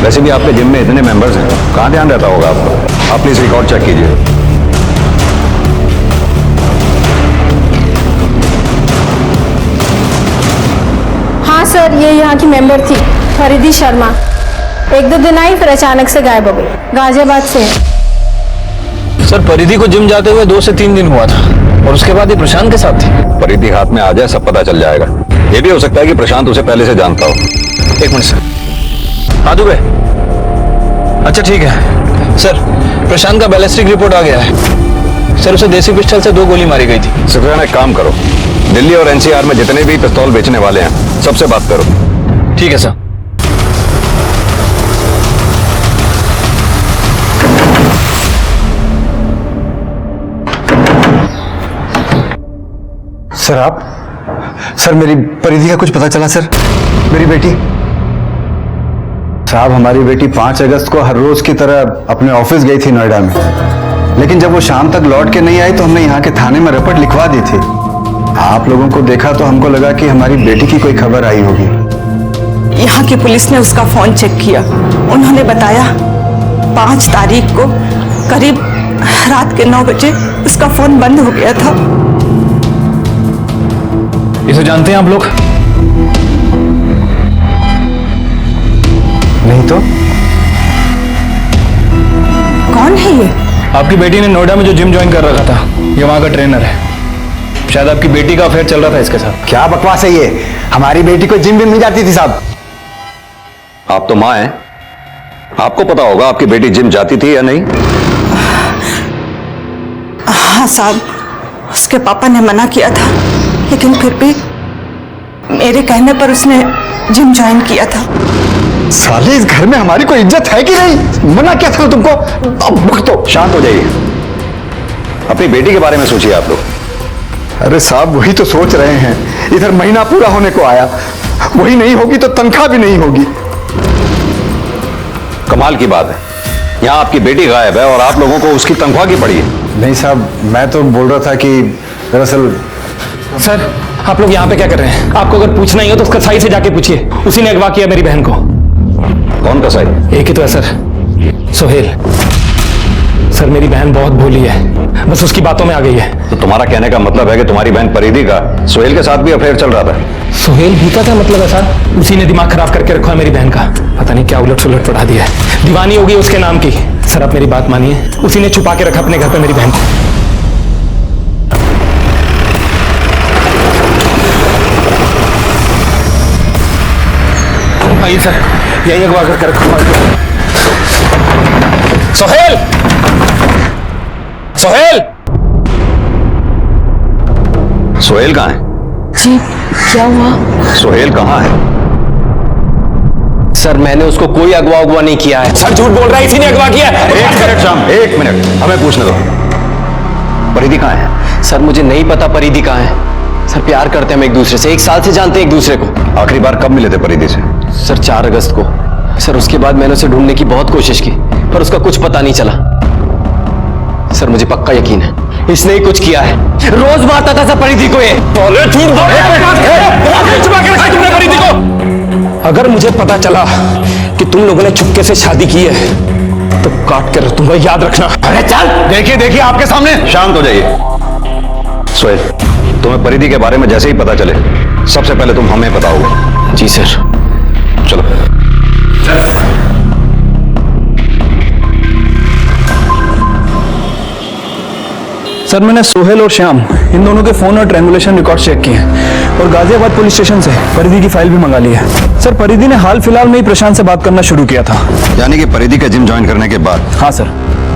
वैसे भी आपके जिम में इतने मेंबर्स हैं, कहाँ ध्यान रहता होगा आपको? आप प्लीज रिकॉर्ड चेक कीजिए। हाँ सर, ये यहाँ की मेंबर थी, फरीदी शर्मा। 1-2 दिन आई, फिर अचानक से गायब हो गई। गाजियाबाद से है। सर परिधि को जिम जाते हुए 2 से 3 दिन हुआ था और उसके बाद ये प्रशांत के साथ थी। परिधि हाथ में आ जाए सब पता चल जाएगा। ये भी हो सकता है कि प्रशांत उसे पहले से जानता हो। एक मिनट सर, आ दुबे। अच्छा ठीक है सर, प्रशांत का बैलिस्टिक रिपोर्ट आ गया है सर। उसे देसी पिस्टल से 2 गोली मारी गई थी। सक्सेना, एक काम करो, दिल्ली और एनसीआर में जितने भी पिस्तौल बेचने वाले हैं सबसे बात करो। ठीक है सर। सर आप, सर मेरी परिधि का कुछ पता चला सर? मेरी बेटी साहब, हमारी बेटी 5 अगस्त को हर रोज की तरह अपने ऑफिस गई थी नोएडा में, लेकिन जब वो शाम तक लौट के नहीं आई तो हमने यहाँ के थाने में रिपोर्ट लिखवा दी थी। आप लोगों को देखा तो हमको लगा कि हमारी बेटी की कोई खबर आई होगी। यहाँ की पुलिस ने उसका फोन चेक किया। उन्होंने बताया 5 तारीख को करीब रात के 9 बजे उसका फोन बंद हो गया था। इसे जानते हैं आप लोग? नहीं तो कौन है ये? आपकी बेटी ने नोएडा में जो जिम ज्वाइन कर रखा था, ये वहां का ट्रेनर है। शायद आपकी बेटी का अफेयर चल रहा था इसके साथ। क्या बकवास है ये? हमारी बेटी को जिम भी नहीं जाती थी साहब। आप तो मां हैं, आपको पता होगा आपकी बेटी जिम जाती थी या नहीं? हाँ साहब, उसके पापा ने मना किया था, लेकिन फिर भी मेरे कहने पर उसने जिम ज्वाइन किया था। साले, इस घर में हमारी कोई इज्जत है कि नहीं? मना क्या था तुमको? अब भुगतो। शांत हो जाइए, अपनी बेटी के बारे में सोचिए आप लोग। अरे साहब, वही तो सोच रहे हैं। इधर महीना पूरा होने को आया, वही नहीं होगी तो तनख्वाह भी नहीं होगी। कमाल की बात है, यहाँ आपकी बेटी गायब है और आप लोगों को उसकी तनख्वाह की पड़ी है। नहीं साहब, मैं तो बोल रहा था कि दरअसल। सर आप लोग यहाँ पे क्या कर रहे हैं? आपको अगर पूछना ही हो तो उसका साई से जाके पूछिए, उसी ने अगवा किया मेरी बहन को। कौन कसाई? एक ही तो है सर, सोहेल। सर मेरी बहन बहुत भोली है, बस उसकी बातों में आ गई है। तो तुम्हारा कहने का मतलब है कि तुम्हारी बहन परिधि का सोहेल के साथ भी अफेयर चल रहा था? सोहेल भी का क्या मतलब है सर? उसी ने दिमाग खराब करके रखा है मेरी बहन का, पता नहीं क्या उलट सुलट पढ़ा दिया है। दीवानी होगी उसके नाम की। सर आप मेरी बात मानिए, उसी ने छुपा के रखा अपने घर पे मेरी बहन को। आइए सर, यही अगवा कर रखा। सोहेल! सोहेल! सोहेल कहाँ है? जी क्या हुआ? सोहेल कहाँ है? सर मैंने उसको कोई अगवा उगवा नहीं किया है। सर झूठ बोल रहा है, इसी ने अगवा किया है। एक मिनट शाम, एक मिनट, हमें पूछने दो। परिधि कहाँ है? सर मुझे नहीं पता परिधि कहाँ है। सर प्यार करते हैं हम एक दूसरे से, 1 साल से जानते हैं एक दूसरे को। आखिरी बार कब मिले थे परिधि से? सर 4 अगस्त को। सर उसके बाद मैंने उसे ढूंढने की बहुत कोशिश की, पर उसका कुछ पता नहीं चला। सर मुझे पक्का यकीन है इसने ही कुछ किया है। रोज मारता था सर परिधि को ये। झूठ बोल परिधि को। अगर मुझे पता चला कि तुम लोगों ने चुपके से शादी की है तो काट कर रखूंगा, याद रखना। अरे चल, देखिए देखिए आपके सामने। शांत हो जाइए। सोहेल, तुम्हें परिधि के बारे में जैसे ही पता चले सबसे पहले तुम हमें बताओगे। जी सर। चलो। सर मैंने सोहेल और श्याम इन दोनों के फोन और ट्रायंगुलेशन रिकॉर्ड चेक किए हैं और गाजियाबाद पुलिस स्टेशन से परिधि की फाइल भी मंगा ली है। सर परिधि ने हाल फिलहाल में ही प्रशांत से बात करना शुरू किया था। यानी कि परिधि का जिम ज्वाइन करने के बाद? हाँ सर,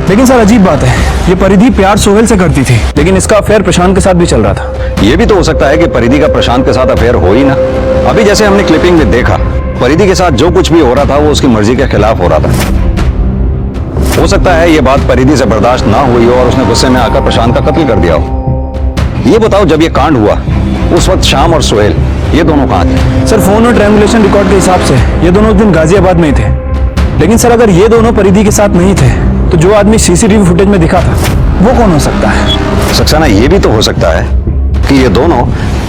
लेकिन सर अजीब बात है, ये परिधि प्यार सोहेल से करती थी, लेकिन इसका अफेयर प्रशांत के साथ भी चल रहा था। ये भी तो हो सकता है कि परिधि का प्रशांत के साथ अफेयर हो ही ना। अभी जैसे हमने क्लिपिंग में देखा, परिधि के साथ जो कुछ भी हो रहा था वो उसकी मर्जी के खिलाफ हो रहा था। हो सकता है ये बात परिधि से बर्दाश्त ना हुई हो और उसने गुस्से में आकर प्रशांत का कत्ल कर दिया हो। ये बताओ, जब ये कांड हुआ उस वक्त श्याम और सोहेल ये दोनों कहाँ थे? सर फोन और ट्रायंगुलेशन रिकॉर्ड के हिसाब से ये दोनों उस दिन गाजियाबाद में ही थे, लेकिन सर अगर ये दोनों परिधि के साथ नहीं थे तो जो आदमी सीसीटीवी फुटेज में दिखा था वो कौन हो सकता है? सक्सेना, ये भी तो हो सकता है कि ये दोनों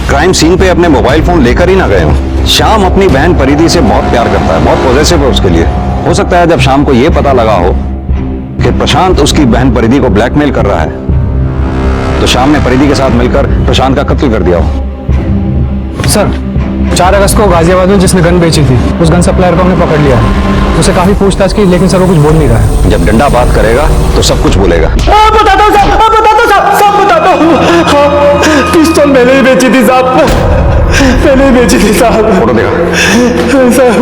क्राइम सीन पे अपने मोबाइल फोन लेकर ही ना गए हों। श्याम अपनी बहन परिधि से बहुत प्यार करता है, बहुत पॉजिटिव है उसके लिए। हो सकता है जब शाम को ये पता लगा हो कि प्रशांत उसकी बहन परिधि को ब्लैकमेल कर रहा है तो श्याम ने परिधि के साथ मिलकर प्रशांत का कत्ल कर दिया हो। सर 4 अगस्त को गाजियाबाद में जिसने गन बेची थी उस गन सप्लायर को हमने पकड़ लिया है। उसे काफी पूछताछ की, लेकिन सर वो कुछ बोल नहीं रहा है। जब डंडा बात करेगा तो सब कुछ बोलेगा। बताता हूँ साहब, बताता हूँ साहब, सब बताता हूँ। हाँ, पिस्तौल मैंने ही बेची थी साहब, मैंने ही बेची थी साहब। फोटो देखा साहब?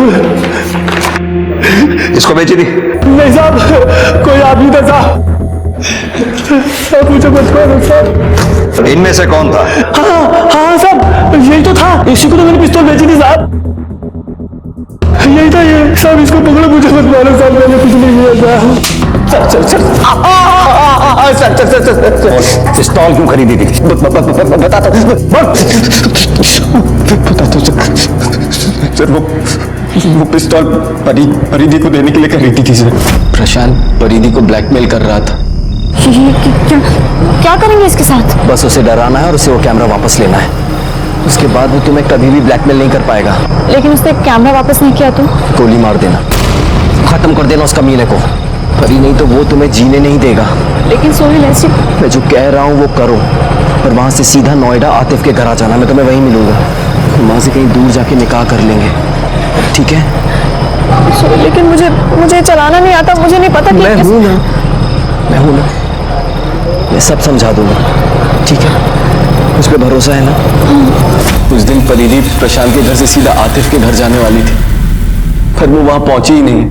इसको बेची थी? नहीं साहब, कोई आदमी था साहब। साहब मुझे मत मारो साहब। इनमें से कौन था? हाँ साहब, यही तो था, इसी को तो मैंने पिस्तौल बेची थी साहब। यही था ये साहब, इसको पकड़ो, मुझे मत मारो साहब, मैंने कुछ नहीं किया साहब। सर पिस्तौल क्यों खरीदी थी? बताता हूँ सर। वो पिस्तौल परिधि को देने के लिए खरीदी थी सर। प्रशांत परिधि को ब्लैकमेल कर रहा था। क्या करेंगे इसके साथ? बस उसे डराना है और उसे वो कैमरा वापस लेना है। उसके बाद वो तुम्हें कभी भी ब्लैकमेल नहीं कर पाएगा। लेकिन उसने कैमरा वापस नहीं किया तो? गोली मार देना, खत्म कर देना उस कमीने को। परी नहीं तो वो तुम्हें जीने नहीं देगा। लेकिन सोहेल ऐसे, मैं जो कह रहा हूँ वो करो, और वहां से सीधा नोएडा आतिफ के घर आ जाना। मैं तुम्हें वहीं मिलूंगा, वहां से कहीं दूर जाके निकाह कर लेंगे, ठीक है? लेकिन मुझे चलाना नहीं आता, मुझे नहीं पता कि मैं हूं ना, मैं सब समझा दूंगा, ठीक है? उस पर भरोसा है ना? उस दिन परिधि प्रशांत के घर से सीधा आतिफ के घर जाने वाली थी, पर वो वहां पहुंची ही नहीं।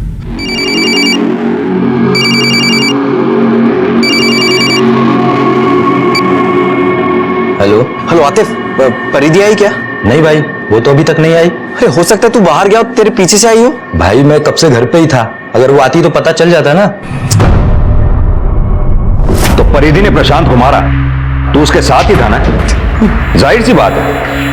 हेलो आतिफ, परिधि आई क्या? नहीं भाई, वो तो अभी तक नहीं आई। अरे हो सकता है तू बाहर गया हो, तेरे पीछे से आई हो। भाई मैं कब से घर पे ही था, अगर वो आती तो पता चल जाता ना। तो परिधि ने प्रशांत को मारा, तू उसके साथ ही था ना? जाहिर सी बात है,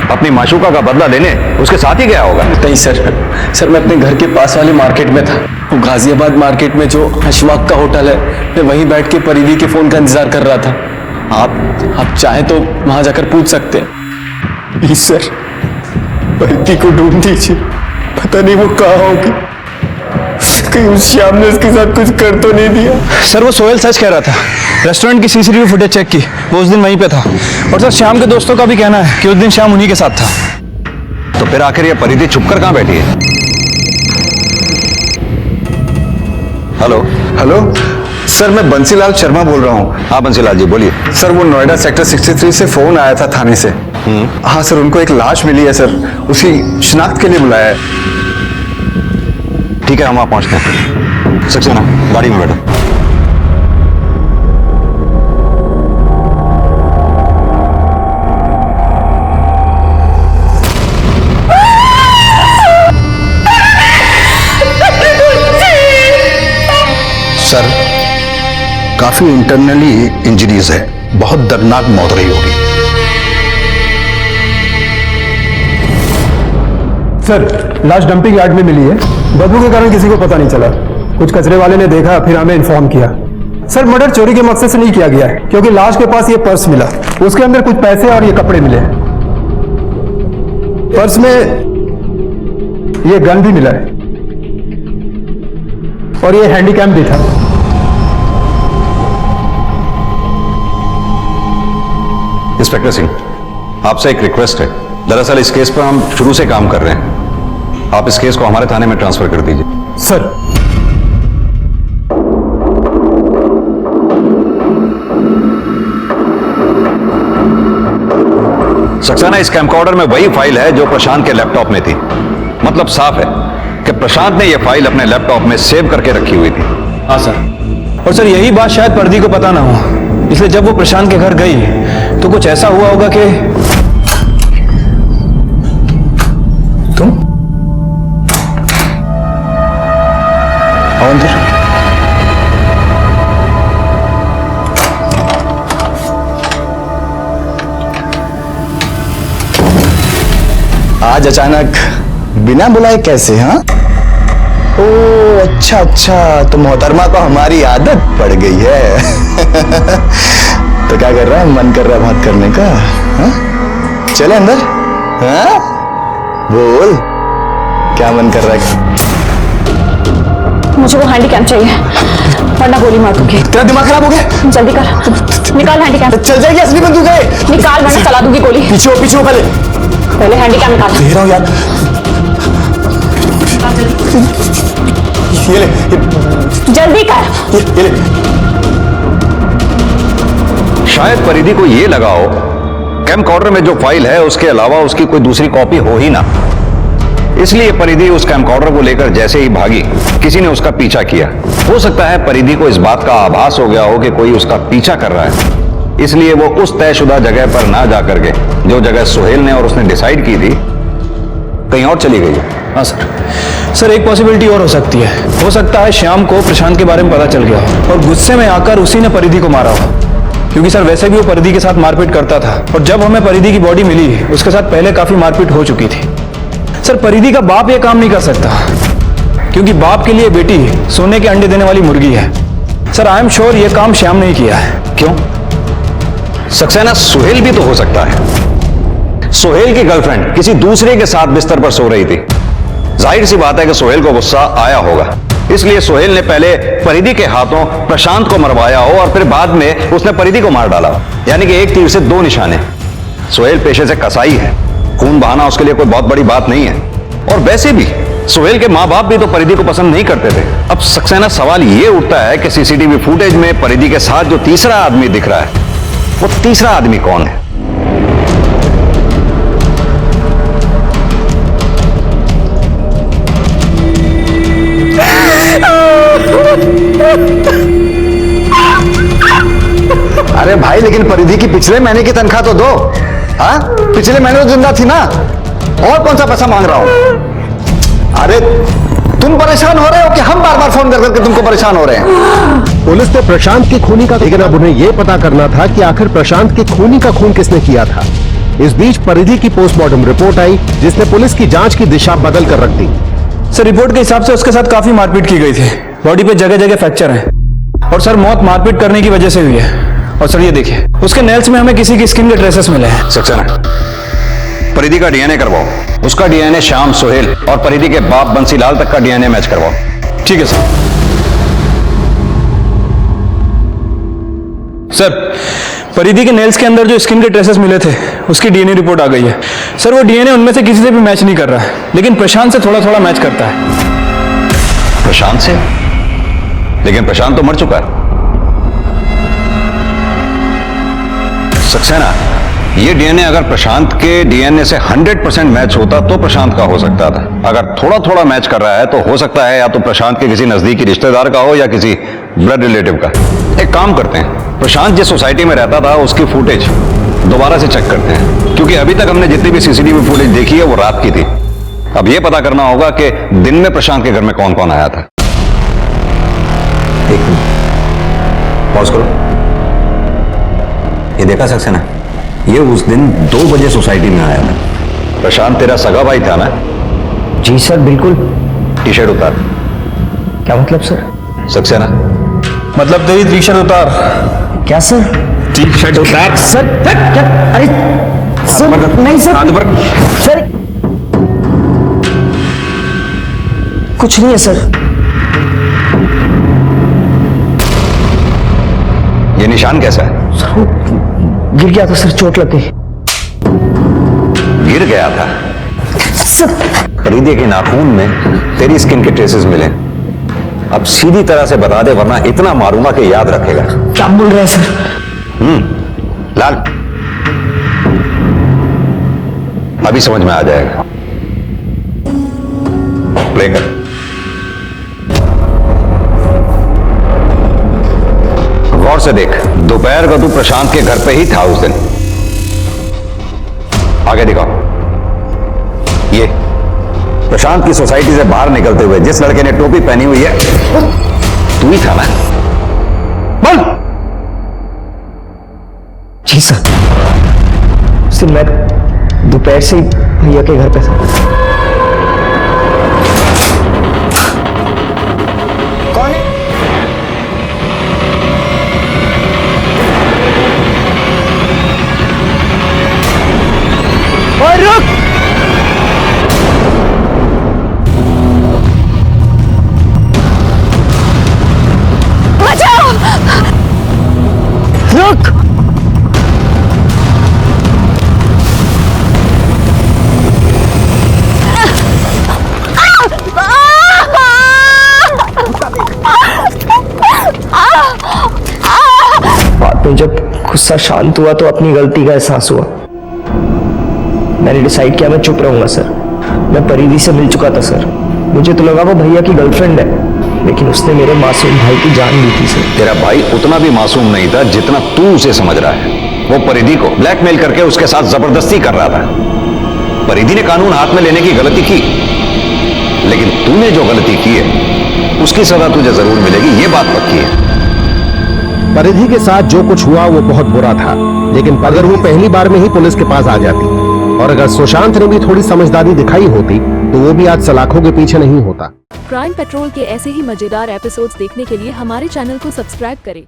अपनी माशूका का बदला लेने उसके साथ ही गया होगा। नहीं सर, मैं अपने घर के पास वाले मार्केट में था। वो गाजियाबाद मार्केट में जो अशवाक का होटल है, मैं वहीं बैठ के परिधि के फोन का इंतजार कर रहा था। आप चाहे तो वहां जाकर पूछ सकते हैं। प्लीज सर, परिधि को ढूंढ दीजिए, पता नहीं वो कहाँ होगी। कहीं उस श्याम ने उसके साथ कुछ कर तो नहीं दिया। सर वो सोहेल सच कह रहा था। रेस्टोरेंट की सीसीटीवी फुटेज चेक की, वो उस दिन वहीं पे था। और सर श्याम के दोस्तों का भी कहना है कि उस दिन श्याम उन्हीं के साथ था। तो फिर आखिर ये परिधि छुप कर कहां बैठी है? हेलो हेलो सर, मैं बंसीलाल शर्मा बोल रहा हूँ। हाँ बंसीलाल जी बोलिए। सर वो नोएडा सेक्टर 63 से फोन आया था थाने से। हाँ सर, उनको एक लाश मिली है सर, उसकी शिनाख्त के लिए बुलाया है। ठीक है, हम वहां पहुंचते हैं। सक्सेना गाड़ी में बैठो। सर काफी इंटरनली इंजरीज है, बहुत दर्दनाक मौत रही होगी। सर लाश डंपिंग यार्ड में मिली है, बदबू के कारण किसी को पता नहीं चला। कुछ कचरे वाले ने देखा, फिर हमें इन्फॉर्म किया। सर मर्डर चोरी के मकसद से नहीं किया गया है, क्योंकि लाश के पास ये पर्स मिला, उसके अंदर कुछ पैसे और ये कपड़े मिले। पर्स में ये गन भी मिला है और ये हैंडीकैम भी था। इंस्पेक्टर सिंह, आपसे एक रिक्वेस्ट है। दरअसल इस केस पर हम शुरू से काम कर रहे हैं, आप इस केस को हमारे थाने में ट्रांसफर कर दीजिए। सर सक्सेना, इस कैमकॉर्डर में वही फाइल है जो प्रशांत के लैपटॉप में थी। मतलब साफ है कि प्रशांत ने यह फाइल अपने लैपटॉप में सेव करके रखी हुई थी। हाँ सर, और सर यही बात शायद परिधि को पता ना हो, इसलिए जब वो प्रशांत के घर गई तो कुछ ऐसा हुआ होगा कि तुम आओ अंदर। आज अचानक बिना बुलाए कैसे? हाँ, ओ अच्छा अच्छा, तो मोहतरमा को हमारी आदत पड़ गई है। तो क्या कर रहा है? मन कर रहा है बात करने का? हाँ? चले अंदर। हाँ? बोल क्या मन कर रहा है? मुझे वो हैंडीकैम चाहिए, वरना गोली मार दूंगी। तेरा दिमाग खराब हो गया? जल्दी कर, निकाल हैंडीकैम। चल जाएगी असली बंदूक है। निकाल, वरना चला दूंगी गोली। पीछे पहले हैंडीकैम निकाल। दे रहा हूं यार। ये ले, जल्दी कर। ये ले। शायद परिधि को यह लगा हो कैमकॉर्डर में जो फाइल है उसके अलावा उसकी कोई दूसरी कॉपी हो ही ना, इसलिए परिधि उस कैमकॉर्डर को लेकर जैसे ही भागी किसी ने उसका पीछा किया। हो सकता है परिधि को इस बात का आभास हो गया हो कि कोई उसका पीछा कर रहा है, इसलिए वो उस तयशुदा जगह पर ना जाकर के जो जगह सोहेल ने और उसने डिसाइड की थी कहीं और चली गई है। हाँ सर, एक पॉसिबिलिटी और हो सकती है। हो सकता है श्याम को प्रशांत के बारे में पता चल गया हो और गुस्से में आकर उसी ने परिधि को मारा हो, क्योंकि सर वैसे भी वो परिधि के साथ मारपीट करता था और जब हमें परिधि की बॉडी मिली उसके साथ पहले काफी मारपीट हो चुकी थी। सर परिधि का बाप ये काम नहीं कर सकता, क्योंकि बाप के लिए बेटी सोने के अंडे देने वाली मुर्गी है। सर आई एम श्योर ये काम श्याम ने ही किया है। क्यों? सक्सेना, सोहेल भी तो हो सकता है। सोहेल की गर्लफ्रेंड किसी दूसरे के साथ बिस्तर पर सो रही थी, जाहिर सी बात है कि सोहेल को गुस्सा आया होगा, इसलिए सोहेल ने पहले परिधि के हाथों प्रशांत को मरवाया हो और फिर बाद में उसने परिधि को मार डाला। यानी कि एक तीर से दो निशाने। सोहेल पेशे से कसाई है, खून बहाना उसके लिए कोई बहुत बड़ी बात नहीं है। और वैसे भी सोहेल के माँ बाप भी तो परिधि को पसंद नहीं करते थे। अब सक्सेना, सवाल यह उठता है कि सीसीटीवी फुटेज में परिधि के साथ जो तीसरा आदमी दिख रहा है, वो तीसरा आदमी कौन है? अरे भाई, लेकिन परिधि की पिछले महीने की तनख्वाह तो दो। हाँ, पिछले महीने तो जिंदा थी ना, और कौन सा पैसा मांग रहा हूं? अरे तुम परेशान हो रहे हो कि हम बार बार फोन कर करके तुमको परेशान हो रहे हैं? पुलिस ने प्रशांत के खूनी का, लेकिन अब उन्हें यह पता करना था कि आखिर प्रशांत के खूनी का खून किसने किया था। इस बीच परिधि की पोस्टमार्टम रिपोर्ट आई, जिसने पुलिस की जांच की दिशा बदल कर रख दी। सर रिपोर्ट के हिसाब से उसके साथ काफी मारपीट की गई थी, बॉडी पे जगह जगह फ्रैक्चर है और सर मौत मारपीट करने की वजह से हुई है। और सर ये देखिए, उसके नेल्स में हमें किसी की स्किन के ट्रेसेस मिले हैं। सक्सेना, परिधि का डीएनए करवाओ, उसका डीएनए श्याम, सोहेल और परिधि के बाप बंसीलाल तक का डीएनए मैच करवाओ। ठीक है सर। सर, परिधि के नेल्स के अंदर जो स्किन के ट्रेसेस मिले थे उसकी डीएनए रिपोर्ट आ गई है। सर, वो डीएनए उनमें से किसी से भी मैच नहीं कर रहा है, लेकिन प्रशांत से थोड़ा थोड़ा मैच करता है। प्रशांत से? लेकिन प्रशांत तो मर चुका है। सक्सेना, ये डीएनए अगर प्रशांत के डीएनए से 100% मैच होता तो प्रशांत का हो सकता था। अगर थोड़ा थोड़ा मैच कर रहा है तो हो सकता है या तो प्रशांत के किसी नजदीकी रिश्तेदार का हो या किसी ब्लड रिलेटिव का। एक काम करते हैं, प्रशांत जिस सोसाइटी में रहता था उसकी फुटेज दोबारा से चेक करते हैं, क्योंकि अभी तक हमने जितनी भी सीसीटीवी फुटेज देखी है वो रात की थी। अब यह पता करना होगा कि दिन में प्रशांत के घर में कौन कौन आया था। एक मिनट पॉज करो। ये देखा सक्सेना, ये उस दिन 2 बजे सोसाइटी में आया था। प्रशांत तेरा सगा भाई था ना? जी सर, बिल्कुल। टी शर्ट उतार। क्या मतलब सर? सक्सेना, मतलब तेरी टी शर्ट उतार। क्या सर? टी शर्ट उतार। सर क्या? अरे सर नहीं सर, सर कुछ नहीं है सर। ये निशान कैसा है? सर वो गिर गया था सर, चोट लग गई। गिर गया था? सर परिधि के नाखून में तेरी स्किन के ट्रेसेस मिले। अब सीधी तरह से बता दे, वरना इतना मारूंगा कि याद रखेगा। क्या बोल रहे हैं सर? लाल, अभी समझ में आ जाएगा। प्ले कर। गौर से देख, दोपहर को तू प्रशांत के घर पे ही था उस दिन। आगे दिखाओ। ये प्रशांत की सोसाइटी से बाहर निकलते हुए जिस लड़के ने टोपी पहनी हुई है तू ही था ना? बोल। जी सर, उस दिन मैं दोपहर से ही भैया के घर पे था। कौन है? और रुक! रुक! बाद में जब गुस्सा शांत हुआ तो अपनी गलती का एहसास हुआ। मैंने डिसाइड किया मैं चुप रहूंगा सर। मैं परिधि से मिल चुका था सर। मुझे तो लगा वो भैया की गर्लफ्रेंड है, लेकिन उसने मेरे मासूम भाई की जान ली थी सर। तेरा भाई उतना भी मासूम नहीं था जितना तू उसे समझ रहा है। वो परिधि को ब्लैकमेल करके उसके साथ जबरदस्ती कर रहा था। परिधि ने कानून हाथ में लेने की गलती की, लेकिन तूने जो गलती की है उसकी सजा तुझे जरूर मिलेगी, ये बात पक्की है। परिधि के साथ जो कुछ हुआ वो बहुत बुरा था, लेकिन अगर वो पहली बार में ही पुलिस के पास आ जाती और अगर सुशांत ने भी थोड़ी समझदारी दिखाई होती तो वो भी आज सलाखों के पीछे नहीं होता। क्राइम पेट्रोल के ऐसे ही मजेदार एपिसोड्स देखने के लिए हमारे चैनल को सब्सक्राइब करें